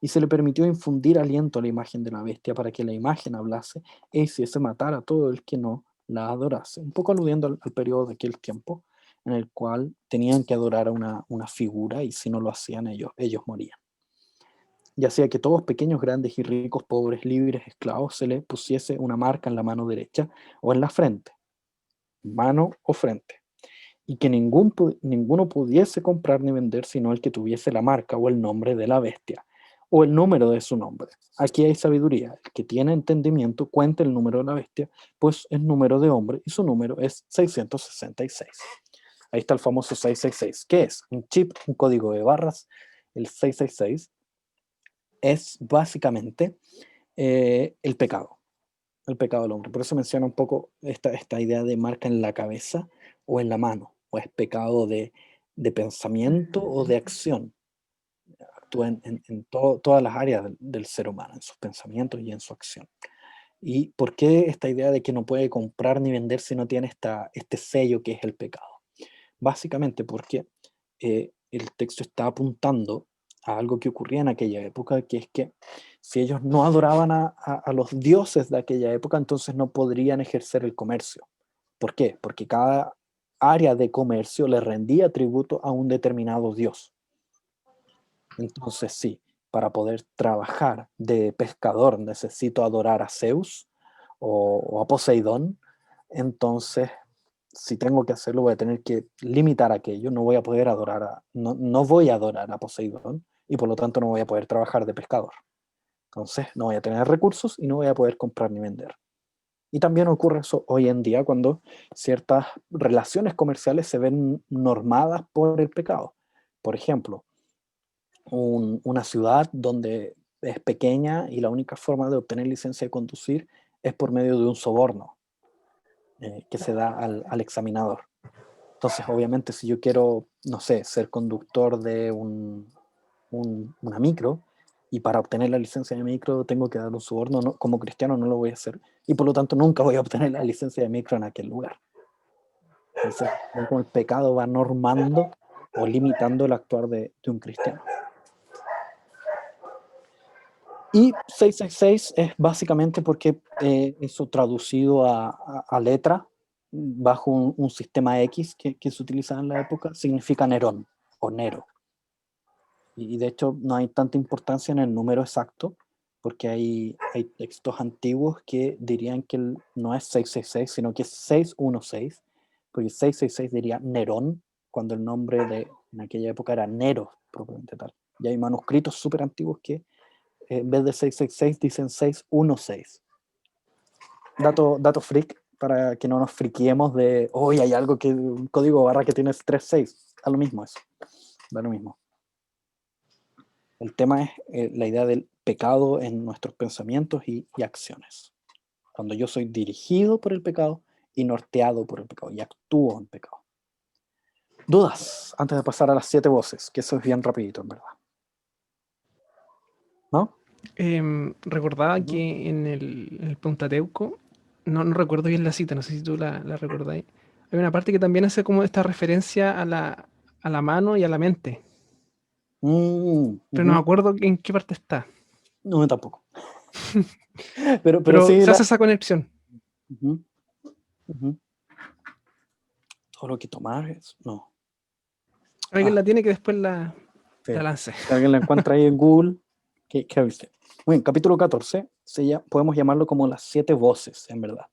Speaker 1: Y se le permitió infundir aliento a la imagen de la bestia para que la imagen hablase e hiciese matar a todo el que no la adorase. Un poco aludiendo al periodo de aquel tiempo en el cual tenían que adorar a una figura y si no lo hacían ellos morían. Y hacía que todos, pequeños, grandes y ricos, pobres, libres, esclavos, se le pusiese una marca en la mano derecha o en la frente, mano o frente, y que ninguno pudiese comprar ni vender sino el que tuviese la marca o el nombre de la bestia, o el número de su nombre. Aquí hay sabiduría. El que tiene entendimiento cuenta el número de la bestia, pues es número de hombre y su número es 666. Ahí está el famoso 666. ¿Qué es? Un chip, un código de barras. El 666 es básicamente el pecado del hombre. Por eso menciona un poco esta idea de marca en la cabeza o en la mano, o es pecado de pensamiento o de acción. Actúa en todas las áreas del ser humano, en sus pensamientos y en su acción. ¿Y por qué esta idea de que no puede comprar ni vender si no tiene este sello que es el pecado? Básicamente porque el texto está apuntando a algo que ocurría en aquella época, que es que si ellos no adoraban a los dioses de aquella época, entonces no podrían ejercer el comercio. ¿Por qué? Porque cada área de comercio le rendía tributo a un determinado dios. Entonces sí, para poder trabajar de pescador necesito adorar a Zeus o a Poseidón, entonces si tengo que hacerlo voy a tener que limitar aquello, no voy a poder no voy a adorar a Poseidón y por lo tanto no voy a poder trabajar de pescador. Entonces no voy a tener recursos y no voy a poder comprar ni vender. Y también ocurre eso hoy en día cuando ciertas relaciones comerciales se ven normadas por el pecado. Por ejemplo, una ciudad donde es pequeña y la única forma de obtener licencia de conducir es por medio de un soborno que se da al examinador. Entonces, obviamente, si yo quiero, no sé, ser conductor de una micro, y para obtener la licencia de micro tengo que dar un soborno, como cristiano no lo voy a hacer, y por lo tanto nunca voy a obtener la licencia de micro en aquel lugar. Entonces, como el pecado va normando o limitando el actuar de un cristiano. Y 666 es básicamente porque eso traducido a letra, bajo un sistema X que se utilizaba en la época, significa Nerón o Nero. Y de hecho no hay tanta importancia en el número exacto, porque hay textos antiguos que dirían que no es 666, sino que es 616, porque 666 diría Nerón, cuando el nombre en aquella época era Nero, propiamente tal. Y hay manuscritos súper antiguos que en vez de 666 dicen 616. Dato freak, para que no nos friquiemos de, hoy hay algo que, un código barra que tiene 36. Da lo mismo eso. Da lo mismo. El tema es la idea del pecado en nuestros pensamientos y acciones. Cuando yo soy dirigido por el pecado y norteado por el pecado y actúo en pecado. Dudas antes de pasar a las 7 voces, que eso es bien rapidito, en verdad. ¿No?
Speaker 4: Recordaba
Speaker 1: Ujú.
Speaker 4: que en el Pentateuco, no recuerdo bien la cita, no sé si tú la recordáis. Hay una parte que también hace como esta referencia a la mano y a la mente, pero no me
Speaker 1: Ujú.
Speaker 4: acuerdo en qué parte está.
Speaker 1: No, yo tampoco. Pero
Speaker 4: Pero
Speaker 1: sí,
Speaker 4: se hace esa conexión.
Speaker 1: Ujú, ujú. Todo lo que tomar es... No.
Speaker 4: Alguien
Speaker 1: Ah,
Speaker 4: la tiene que después
Speaker 1: sí.
Speaker 4: la lance.
Speaker 1: Si alguien la encuentra ahí en Google, que avise. Muy bien, capítulo 14, podemos llamarlo como las 7 voces, en verdad.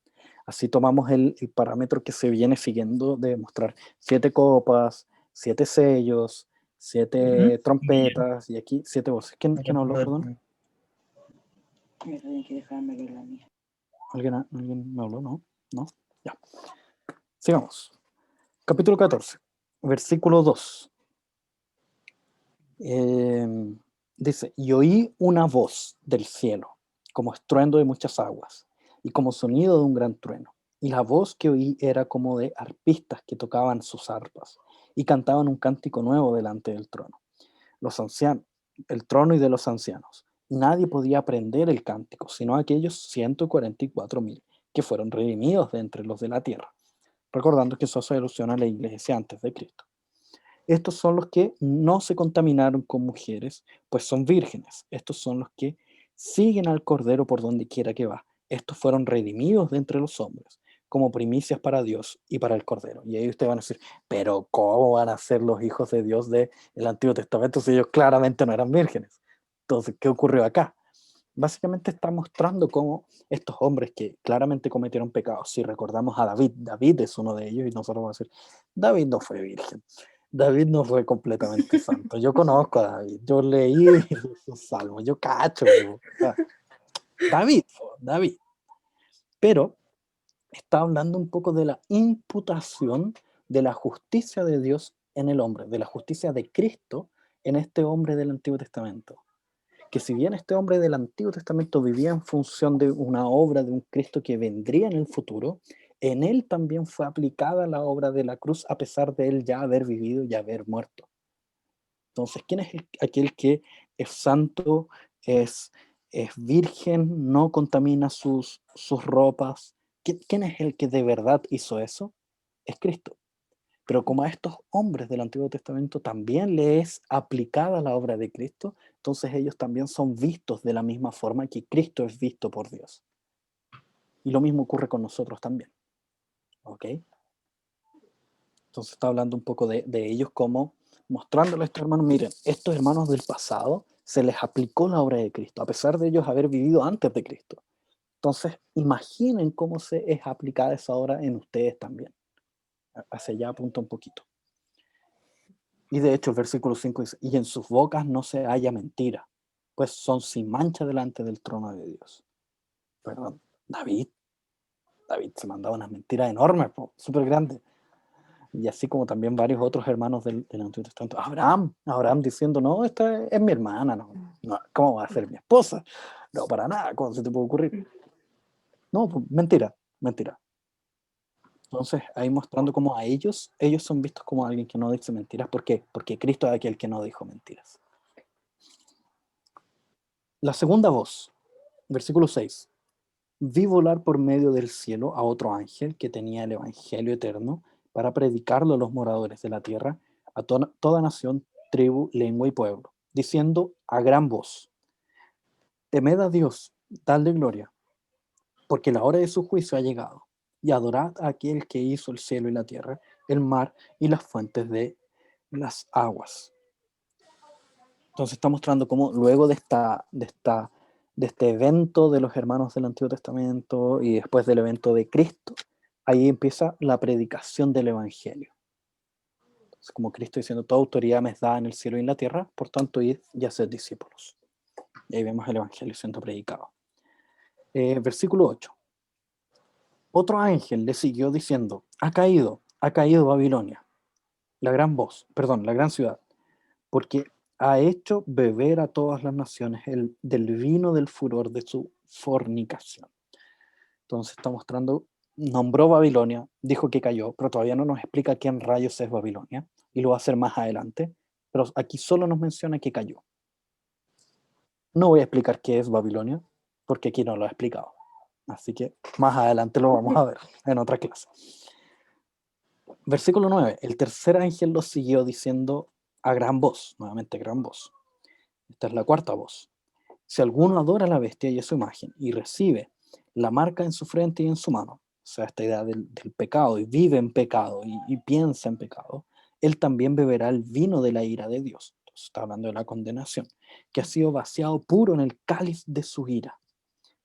Speaker 1: Así tomamos el parámetro que se viene siguiendo de mostrar 7 copas, 7 sellos, 7 trompetas, y aquí 7 voces. ¿Quién habló, perdón? ¿Alguien me habló? ¿No? ¿No? Ya. Sigamos. Capítulo 14, versículo 2. Dice, y oí una voz del cielo, como estruendo de muchas aguas, y como sonido de un gran trueno. Y la voz que oí era como de arpistas que tocaban sus arpas, y cantaban un cántico nuevo delante del trono. Los ancianos, el trono y de los ancianos. Nadie podía aprender el cántico, sino aquellos 144,000 que fueron redimidos de entre los de la tierra. Recordando que eso hace alusión a la iglesia antes de Cristo. Estos son los que no se contaminaron con mujeres, pues son vírgenes. Estos son los que siguen al Cordero por donde quiera que va. Estos fueron redimidos de entre los hombres, como primicias para Dios y para el Cordero. Y ahí ustedes van a decir, pero ¿cómo van a ser los hijos de Dios del Antiguo Testamento si ellos claramente no eran vírgenes? Entonces, ¿qué ocurrió acá? Básicamente está mostrando cómo estos hombres que claramente cometieron pecados, si recordamos a David, David es uno de ellos y nosotros vamos a decir, David no fue virgen, David no fue completamente santo, yo conozco a David, yo leí sus salmos, yo cacho, o sea, David, pero está hablando un poco de la imputación de la justicia de Dios en el hombre, de la justicia de Cristo en este hombre del Antiguo Testamento. Que si bien este hombre del Antiguo Testamento vivía en función de una obra de un Cristo que vendría en el futuro, en él también fue aplicada la obra de la cruz a pesar de él ya haber vivido y haber muerto. Entonces, ¿quién es aquel que es santo, es, es virgen, no contamina sus ropas? ¿Quién es el que de verdad hizo eso? Es Cristo. Pero como a estos hombres del Antiguo Testamento también le es aplicada la obra de Cristo, entonces ellos también son vistos de la misma forma que Cristo es visto por Dios. Y lo mismo ocurre con nosotros también. ¿Ok? Entonces está hablando un poco de ellos como mostrándole a estos hermanos, miren, estos hermanos del pasado se les aplicó la obra de Cristo, a pesar de ellos haber vivido antes de Cristo. Entonces, imaginen cómo se es aplicada esa obra en ustedes también. Hacia allá apunta un poquito. Y de hecho el versículo 5 dice, y en sus bocas no se halla mentira, pues son sin mancha delante del trono de Dios. Perdón, David se mandaba unas mentiras enormes, súper grandes. Y así como también varios otros hermanos del Antiguo Testamento. Abraham diciendo, no, esta es mi hermana, no, ¿cómo va a ser mi esposa? No, para nada, ¿cómo se te puede ocurrir? No, pues, mentira. Entonces, ahí mostrando cómo a ellos son vistos como alguien que no dice mentiras. ¿Por qué? Porque Cristo es aquel que no dijo mentiras. La segunda voz, versículo 6. Vi volar por medio del cielo a otro ángel que tenía el evangelio eterno para predicarlo a los moradores de la tierra, a toda nación, tribu, lengua y pueblo, diciendo a gran voz, temed a Dios, dadle gloria, porque la hora de su juicio ha llegado, y adorad a aquel que hizo el cielo y la tierra, el mar y las fuentes de las aguas. Entonces está mostrando cómo luego de este evento de los hermanos del Antiguo Testamento y después del evento de Cristo, ahí empieza la predicación del Evangelio. Entonces, como Cristo diciendo, toda autoridad me es dada en el cielo y en la tierra, por tanto, id y haced discípulos. Y ahí vemos el Evangelio siendo predicado. Versículo 8. Otro ángel le siguió diciendo, ha caído Babilonia, la gran ciudad, porque ha hecho beber a todas las naciones del vino del furor de su fornicación. Entonces está mostrando nombró Babilonia, dijo que cayó, pero todavía no nos explica quién rayos es Babilonia, y lo va a hacer más adelante, pero aquí solo nos menciona que cayó. No voy a explicar qué es Babilonia, porque aquí no lo he explicado. Así que más adelante lo vamos a ver en otra clase. Versículo 9. El tercer ángel lo siguió diciendo a gran voz, nuevamente gran voz. Esta es la cuarta voz. Si alguno adora a la bestia y a su imagen y recibe la marca en su frente y en su mano, o sea, esta idea del pecado, y vive en pecado y piensa en pecado, él también beberá el vino de la ira de Dios. Entonces está hablando de la condenación, que ha sido vaciado puro en el cáliz de su ira,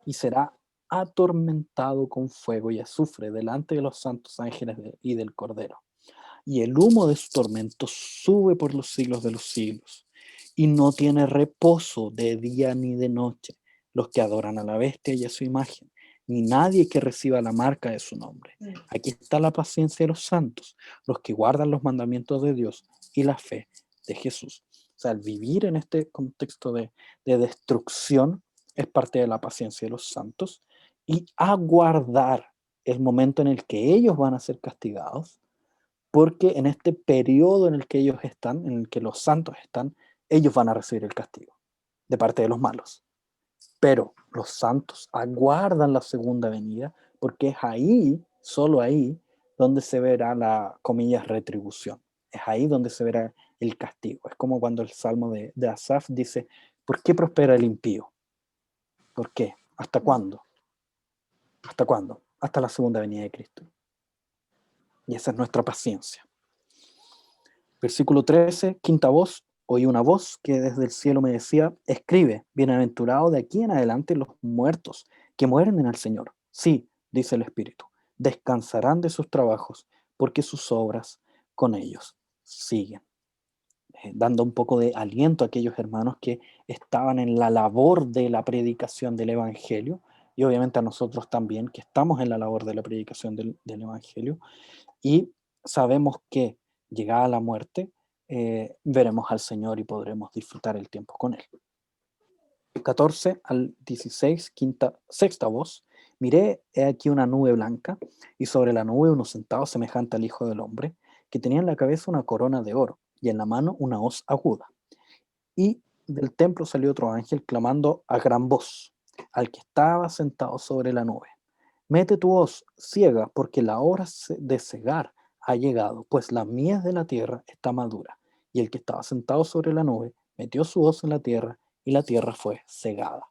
Speaker 1: y será atormentado con fuego y azufre delante de los santos ángeles y del Cordero. Y el humo de su tormento sube por los siglos de los siglos, y no tiene reposo de día ni de noche los que adoran a la bestia y a su imagen, ni nadie que reciba la marca de su nombre. Aquí está la paciencia de los santos, los que guardan los mandamientos de Dios y la fe de Jesús. O sea, el vivir en este contexto de destrucción es parte de la paciencia de los santos, y aguardar el momento en el que ellos van a ser castigados, porque en este periodo en el que ellos están, en el que los santos están, ellos van a recibir el castigo de parte de los malos. Pero los santos aguardan la segunda venida, porque es ahí, solo ahí, donde se verá la, comillas, retribución. Es ahí donde se verá el castigo. Es como cuando el Salmo de Asaf dice, ¿por qué prospera el impío? ¿Por qué? ¿Hasta cuándo? ¿Hasta cuándo? Hasta la segunda venida de Cristo. Y esa es nuestra paciencia. Versículo 13, quinta voz. Oí una voz que desde el cielo me decía, escribe, bienaventurado de aquí en adelante los muertos que mueren en el Señor. Sí, dice el Espíritu, descansarán de sus trabajos, porque sus obras con ellos siguen. Dando un poco de aliento a aquellos hermanos que estaban en la labor de la predicación del Evangelio, y obviamente a nosotros también, que estamos en la labor de la predicación del Evangelio, y sabemos que llegada la muerte, veremos al Señor y podremos disfrutar el tiempo con Él. 14 al 16, sexta voz. Miré, he aquí una nube blanca, y sobre la nube uno sentado semejante al Hijo del Hombre, que tenía en la cabeza una corona de oro, y en la mano una hoz aguda. Y del templo salió otro ángel clamando a gran voz, al que estaba sentado sobre la nube. Mete tu hoz, ciega, porque la hora de cegar ha llegado, pues la mies de la tierra está madura. Y el que estaba sentado sobre la nube metió su hoz en la tierra, y la tierra fue cegada.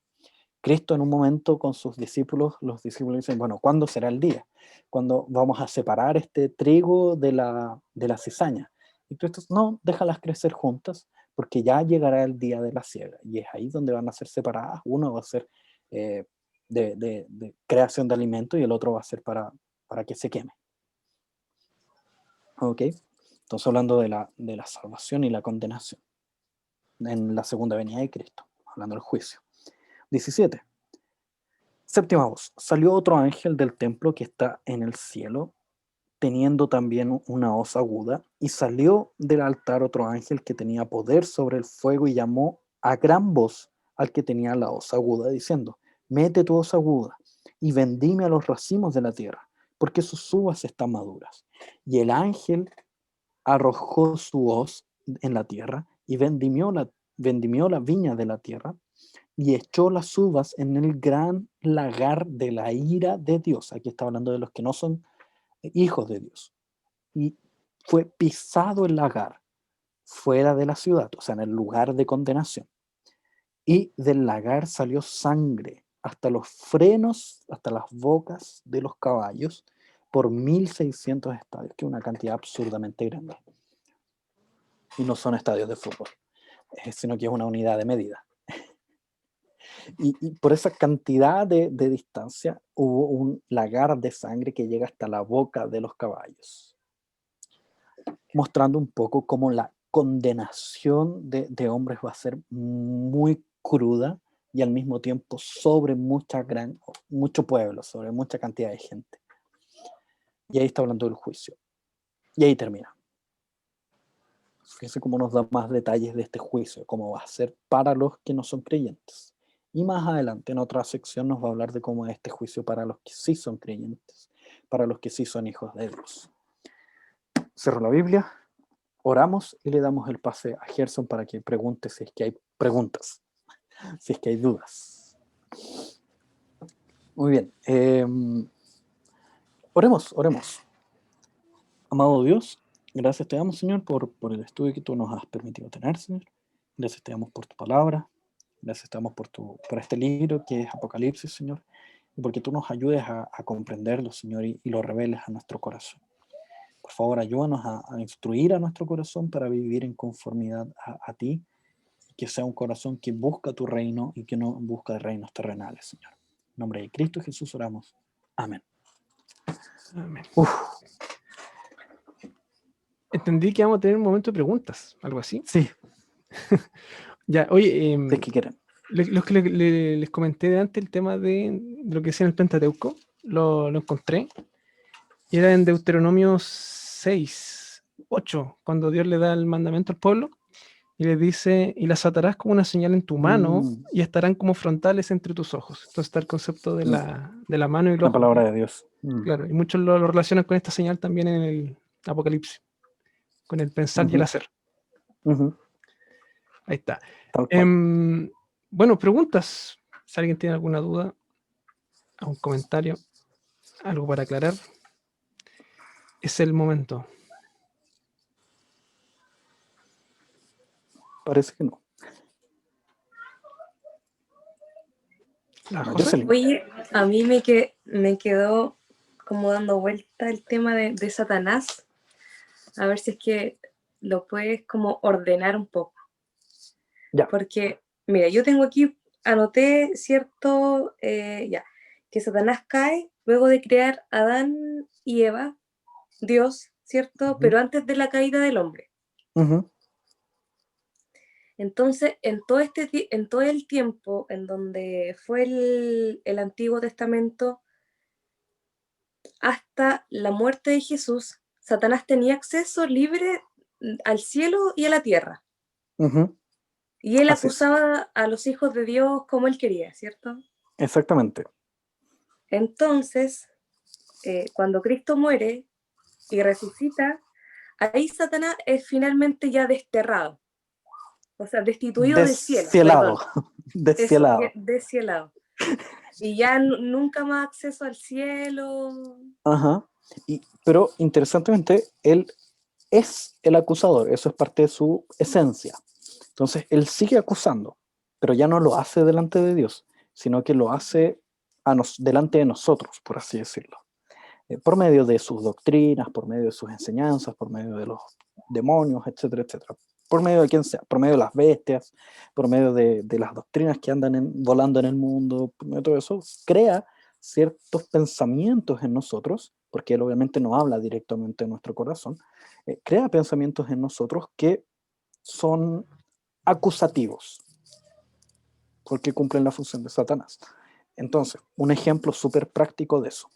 Speaker 1: Cristo en un momento con sus discípulos, los discípulos dicen, bueno, ¿cuándo será el día? ¿Cuándo vamos a separar este trigo de la cizaña? Y Cristo dice, no, déjalas crecer juntas, porque ya llegará el día de la siega. Y es ahí donde van a ser separadas. Uno va a ser de creación de alimento y el otro va a ser para que se queme. ¿Ok? Entonces hablando de la salvación y la condenación en la segunda venida de Cristo, hablando del juicio. 17. Séptima voz. Salió otro ángel del templo que está en el cielo, teniendo también una hoz aguda, y salió del altar otro ángel que tenía poder sobre el fuego y llamó a gran voz al que tenía la hoz aguda, diciendo, mete tu hoz aguda y vendime a los racimos de la tierra, porque sus uvas están maduras. Y el ángel arrojó su hoz en la tierra y vendimió la viña de la tierra y echó las uvas en el gran lagar de la ira de Dios. Aquí está hablando de los que no son hijos de Dios. Y fue pisado el lagar fuera de la ciudad, o sea, en el lugar de condenación. Y del lagar salió sangre hasta los frenos, hasta las bocas de los caballos, por 1.600 estadios, que es una cantidad absurdamente grande. Y no son estadios de fútbol, sino que es una unidad de medida. Y por esa cantidad de distancia hubo un lagar de sangre que llega hasta la boca de los caballos, mostrando un poco cómo la condenación de hombres va a ser muy cruda y al mismo tiempo sobre mucho pueblo, sobre mucha cantidad de gente. Y ahí está hablando del juicio. Y ahí termina. Fíjense cómo nos da más detalles de este juicio, cómo va a ser para los que no son creyentes. Y más adelante, en otra sección, nos va a hablar de cómo es este juicio para los que sí son creyentes. para los que sí son hijos de Dios. Cerro la Biblia, oramos y le damos el pase a Gerson para que pregunte si es que hay preguntas, si es que hay dudas. Muy bien. Oremos. Amado Dios, gracias te damos, Señor, por el estudio que tú nos has permitido tener, Señor. Gracias te damos por tu palabra. Gracias te damos por este libro que es Apocalipsis, Señor. Y porque tú nos ayudes a comprenderlo, Señor, y lo reveles a nuestro corazón. Por favor, ayúdanos a instruir a nuestro corazón para vivir en conformidad a ti, y que sea un corazón que busca tu reino y que no busca reinos terrenales, Señor. En nombre de Cristo Jesús oramos. Amén.
Speaker 4: Amén.
Speaker 1: Uf,
Speaker 4: Entendí que vamos a tener un momento de preguntas, algo así.
Speaker 1: sí,
Speaker 4: Ya, oye,
Speaker 1: es que quieren.
Speaker 4: los que les comenté de antes, el tema de lo que decía en el Pentateuco, lo encontré. Y era en Deuteronomio 6, 8, cuando Dios le da el mandamiento al pueblo y le dice, y las atarás como una señal en tu mano y estarán como frontales entre tus ojos. Entonces está el concepto de la mano y el
Speaker 1: La
Speaker 4: ojo.
Speaker 1: palabra de Dios.
Speaker 4: Claro, y muchos lo relacionan con esta señal también en el Apocalipsis, con el pensar y el hacer. Ahí está. Bueno, preguntas. Si alguien tiene alguna duda, algún comentario, algo para aclarar, es el momento.
Speaker 1: Parece que no.
Speaker 5: Oye, a mí me quedó como dando vuelta el tema de Satanás. A ver si es que lo puedes como ordenar un poco.
Speaker 1: Ya.
Speaker 5: Porque, mira, yo tengo aquí, anoté cierto, que Satanás cae luego de crear a Adán y Eva, Dios, ¿cierto? Pero antes de la caída del hombre. Entonces, en todo el tiempo en donde fue el Antiguo Testamento, hasta la muerte de Jesús, Satanás tenía acceso libre al cielo y a la tierra. Y él acusaba a los hijos de Dios como él quería, ¿cierto?
Speaker 1: Exactamente.
Speaker 5: Entonces, cuando Cristo muere y resucita, ahí Satanás es finalmente ya desterrado. O sea, destituido del cielo. Descielado. Y ya nunca más acceso al cielo.
Speaker 1: Pero interesantemente, él es el acusador, eso es parte de su esencia. Entonces, él sigue acusando, pero ya no lo hace delante de Dios, sino que lo hace delante de nosotros, por así decirlo. Por medio de sus doctrinas, por medio de sus enseñanzas, por medio de los demonios, etcétera, etcétera. Por medio de quien sea, por medio de las bestias, por medio de las doctrinas que andan volando en el mundo, por medio de todo eso, crea ciertos pensamientos en nosotros, porque él obviamente no habla directamente en nuestro corazón, crea pensamientos en nosotros que son acusativos, porque cumplen la función de Satanás. Entonces, un ejemplo súper práctico de eso.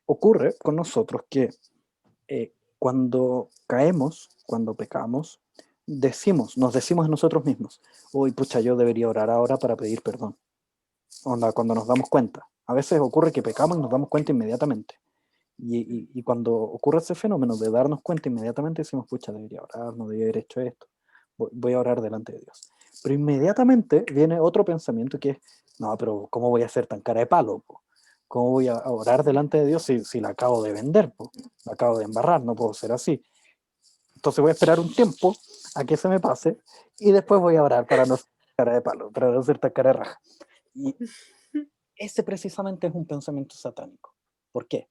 Speaker 1: Ocurre con nosotros que cuando caemos, cuando pecamos, nos decimos a nosotros mismos, uy, pucha, yo debería orar ahora para pedir perdón. Cuando nos damos cuenta. A veces ocurre que pecamos y nos damos cuenta inmediatamente. Y cuando ocurre ese fenómeno de darnos cuenta inmediatamente, decimos, pucha, debería orar, no debería haber hecho esto. Voy a orar delante de Dios. Pero inmediatamente viene otro pensamiento que es, no, pero ¿cómo voy a hacer tan cara de palo? ¿Cómo voy a orar delante de Dios si la acabo de vender? La acabo de embarrar, no puedo ser así. Entonces voy a esperar un tiempo a que se me pase y después voy a orar para no ser cara de palo, para no ser tan cara de raja. Y ese precisamente es un pensamiento satánico. ¿Por qué?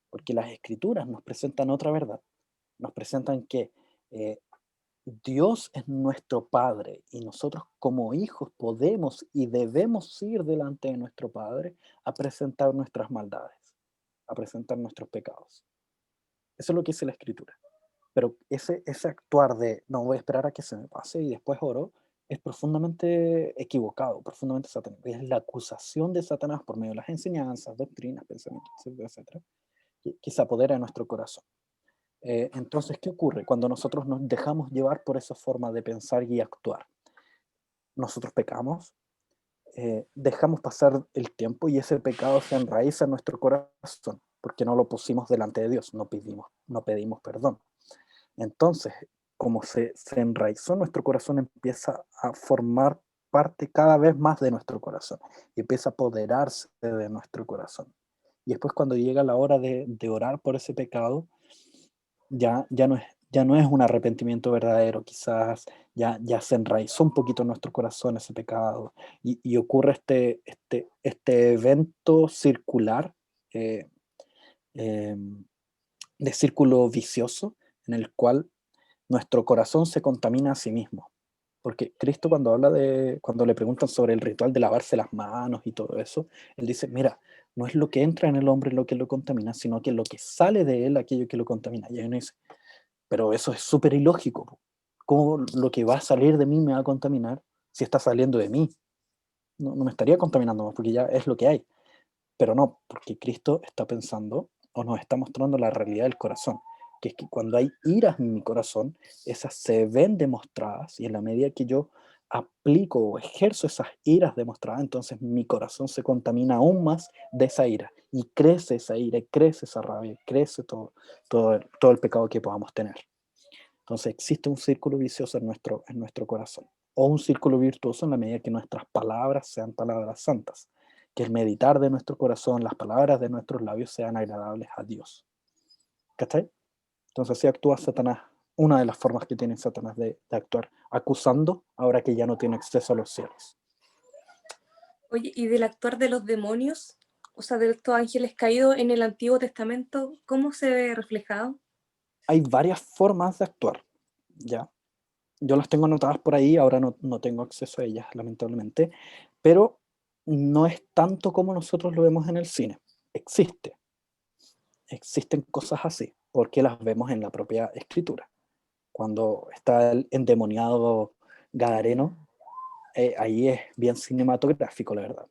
Speaker 1: Porque las escrituras nos presentan otra verdad. Nos presentan que Dios es nuestro Padre y nosotros como hijos podemos y debemos ir delante de nuestro Padre a presentar nuestras maldades, a presentar nuestros pecados. Eso es lo que dice la Escritura. Pero ese actuar de no voy a esperar a que se me pase y después oro es profundamente equivocado, profundamente satánico. Es la acusación de Satanás por medio de las enseñanzas, doctrinas, pensamientos, etcétera, etcétera, que se apodera de nuestro corazón. Entonces, ¿qué ocurre cuando nosotros nos dejamos llevar por esa forma de pensar y actuar? Nosotros pecamos, dejamos pasar el tiempo y ese pecado se enraiza en nuestro corazón. porque no lo pusimos delante de Dios, no pedimos perdón. Entonces, como se enraizó en nuestro corazón, empieza a formar parte cada vez más de nuestro corazón y empieza a apoderarse de nuestro corazón. Y después cuando llega la hora de orar por ese pecado, ya no es un arrepentimiento verdadero, quizás ya se enraizó un poquito en nuestro corazón ese pecado y ocurre este evento circular, eh, de círculo vicioso, en el cual nuestro corazón se contamina a sí mismo. Porque Cristo cuando le preguntan sobre el ritual de lavarse las manos y todo eso, él dice, mira, no es lo que entra en el hombre lo que lo contamina, sino que lo que sale de él aquello que lo contamina. Y uno dice, pero eso es súper ilógico. ¿Cómo lo que va a salir de mí me va a contaminar si está saliendo de mí? No me estaría contaminando más, porque ya es lo que hay. Pero no, porque Cristo está pensando o nos está mostrando la realidad del corazón, que es que cuando hay iras en mi corazón, esas se ven demostradas, y en la medida que yo aplico o ejerzo esas iras demostradas, entonces mi corazón se contamina aún más de esa ira, y crece esa ira, y crece esa rabia, y crece todo el pecado que podamos tener. Entonces existe un círculo vicioso en nuestro corazón, o un círculo virtuoso en la medida que nuestras palabras sean palabras santas, que el meditar de nuestro corazón, las palabras de nuestros labios sean agradables a Dios. ¿Cachai? Entonces así actúa Satanás, una de las formas que tiene Satanás de actuar, acusando ahora que ya no tiene acceso a los cielos.
Speaker 5: Oye, ¿y del actuar de los demonios, o sea, de estos ángeles caídos en el Antiguo Testamento, cómo se ve reflejado?
Speaker 1: Hay varias formas de actuar, ¿ya? Yo las tengo anotadas por ahí, ahora no tengo acceso a ellas, lamentablemente, pero no es tanto como nosotros lo vemos en el cine. Existen cosas así, porque las vemos en la propia escritura. Cuando está el endemoniado Gadareno, ahí es bien cinematográfico, la verdad.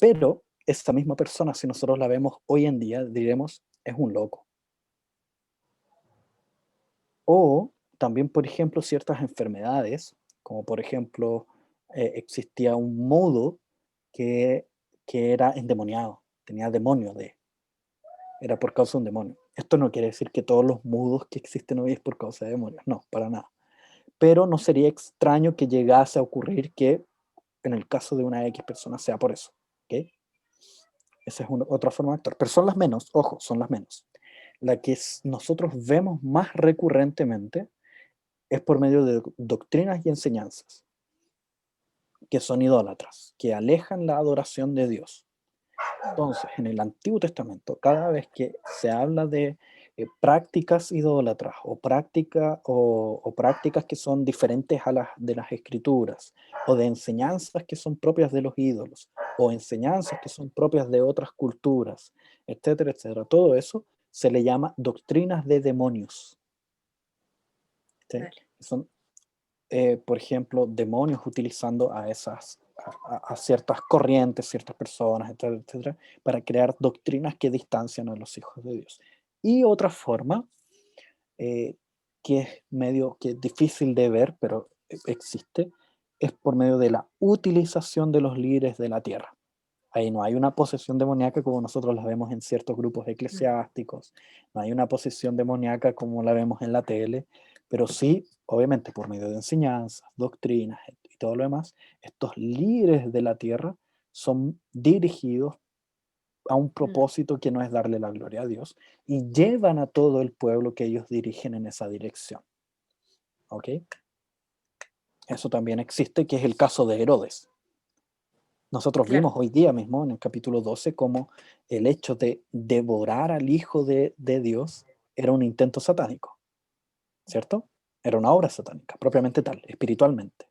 Speaker 1: Pero esa misma persona, si nosotros la vemos hoy en día, diremos, es un loco. O también, por ejemplo, ciertas enfermedades, como por ejemplo, existía un mudo que era endemoniado, tenía demonio era por causa de un demonio. Esto no quiere decir que todos los mudos que existen hoy es por causa de demonios, no, para nada. Pero no sería extraño que llegase a ocurrir que en el caso de una X persona sea por eso, ¿ok? Esa es otra forma de actuar, pero son las menos, ojo, son las menos. La que nosotros vemos más recurrentemente es por medio de doctrinas y enseñanzas que son idólatras, que alejan la adoración de Dios. Entonces, en el Antiguo Testamento, cada vez que se habla de prácticas idólatras o prácticas que son diferentes a las de las escrituras, o de enseñanzas que son propias de los ídolos, o enseñanzas que son propias de otras culturas, etcétera, etcétera, todo eso se le llama doctrinas de demonios. ¿Sí? Son, por ejemplo, demonios utilizando a ciertas corrientes, ciertas personas, etcétera, etcétera, para crear doctrinas que distancian a los hijos de Dios. Y otra forma, que es medio que difícil de ver, pero existe, es por medio de la utilización de los líderes de la tierra. Ahí no hay una posesión demoníaca como nosotros la vemos en ciertos grupos eclesiásticos, no hay una posesión demoníaca como la vemos en la tele, pero sí, obviamente, por medio de enseñanzas, doctrinas y todo lo demás, estos líderes de la tierra son dirigidos a un propósito que no es darle la gloria a Dios, y llevan a todo el pueblo que ellos dirigen en esa dirección. ¿Ok? Eso también existe, que es el caso de Herodes. Nosotros vimos hoy día mismo en el capítulo 12 cómo el hecho de devorar al Hijo de Dios era un intento satánico, ¿cierto? Era una obra satánica, propiamente tal, espiritualmente.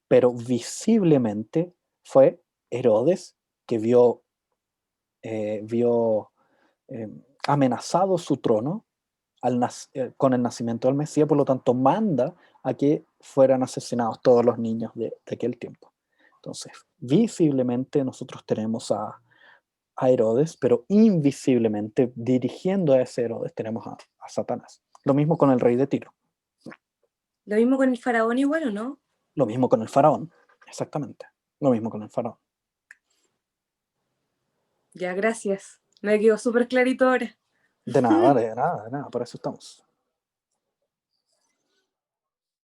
Speaker 1: Pero visiblemente fue Herodes que vio amenazado su trono con el nacimiento del Mesías, por lo tanto manda a que fueran asesinados todos los niños de aquel tiempo. Entonces, visiblemente nosotros tenemos a Herodes, pero invisiblemente, dirigiendo a ese Herodes, tenemos a Satanás. Lo mismo con el rey de Tiro.
Speaker 5: ¿Lo mismo con el faraón igual o no?
Speaker 1: Lo mismo con el faraón, exactamente. Lo mismo con el faraón.
Speaker 5: Ya, gracias. Me quedó súper clarito ahora.
Speaker 1: De nada, vale, de nada, para eso estamos.